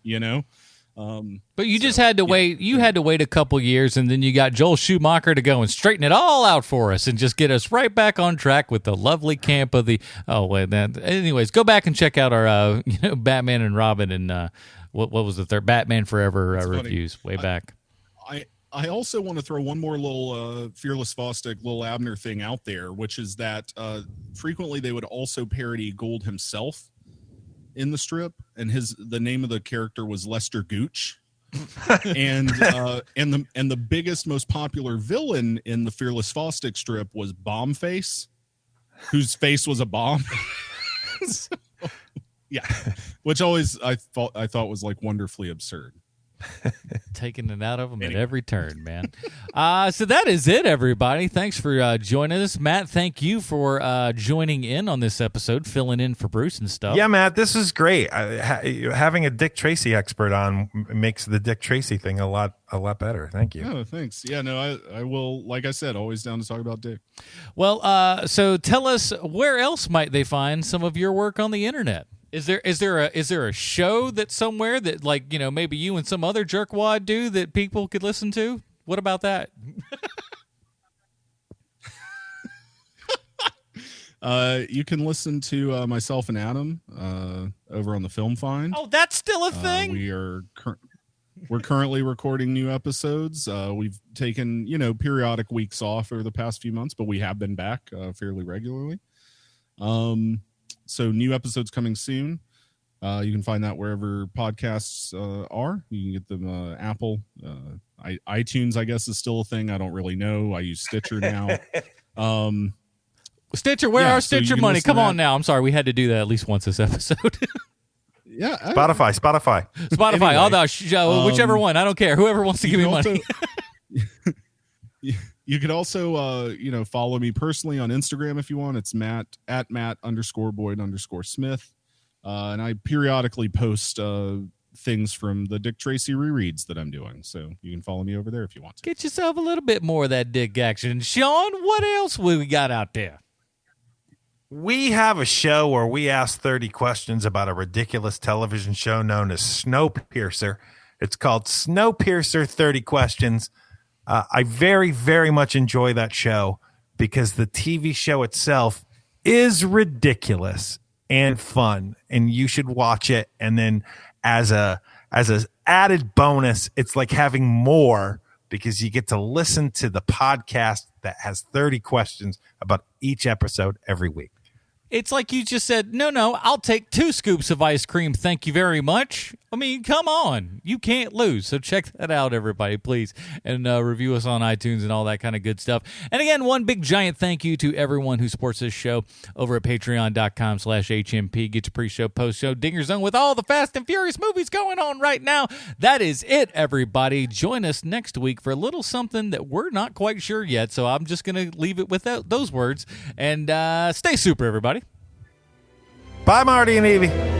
But you just had to wait. You had to wait a couple years, and then you got Joel Schumacher to go and straighten it all out for us and just get us right back on track with the lovely camp of the. Oh wait, anyways, go back and check out our Batman and Robin and what was the third Batman Forever reviews way back. I also want to throw one more little Fearless Fosdick, Lil Abner thing out there, which is that frequently they would also parody Gould himself in the strip, and the name of the character was Lester Gooch. and the biggest, most popular villain in the Fearless Fosdick strip was Bombface, whose face was a bomb. So, yeah, which always I thought was like wonderfully absurd. Taking it out of them at every turn, man. So that is it, everybody. Thanks for joining us. Matt, thank you for joining in on this episode, filling in for Bruce and stuff. Yeah, Matt, this is great. Having a Dick Tracy expert on makes the Dick Tracy thing a lot better. Thank you. Oh, thanks. Yeah, no, I will, like I said, always down to talk about Dick. Well, so tell us, where else might they find some of your work on the internet? Is there a show that somewhere that, like, maybe you and some other jerkwad do that people could listen to? What about that? You can listen to myself and Adam over on the Film Find. Oh, that's still a thing. We're currently recording new episodes. We've taken periodic weeks off over the past few months, but we have been back fairly regularly. So new episodes coming soon. You can find that wherever podcasts are. You can get them Apple, iTunes. I guess is still a thing. I don't really know. I use Stitcher now. Stitcher, where are Stitcher money? Come on now. I'm sorry, we had to do that at least once this episode. Yeah, Spotify. Anyway, although whichever one, I don't care. Whoever wants to give me money. You could also, follow me personally on Instagram if you want. It's Matt_Boyd_Smith. And I periodically post things from the Dick Tracy rereads that I'm doing. So you can follow me over there if you want to. Get yourself a little bit more of that Dick action. Sean, what else we got out there? We have a show where we ask 30 questions about a ridiculous television show known as Snowpiercer. It's called Snowpiercer 30 Questions. I very, very much enjoy that show because the TV show itself is ridiculous and fun, and you should watch it. And then as a added bonus, it's like having more because you get to listen to the podcast that has 30 questions about each episode every week. It's like you just said, no, I'll take 2 scoops of ice cream. Thank you very much. I mean, come on. You can't lose. So check that out, everybody, please. And review us on iTunes and all that kind of good stuff. And again, one big giant thank you to everyone who supports this show over at patreon.com/HMP. Get your pre-show, post-show Dinger Zone with all the Fast and Furious movies going on right now. That is it, everybody. Join us next week for a little something that we're not quite sure yet. So I'm just going to leave it with those words. And stay super, everybody. Bye, Marty and Evie.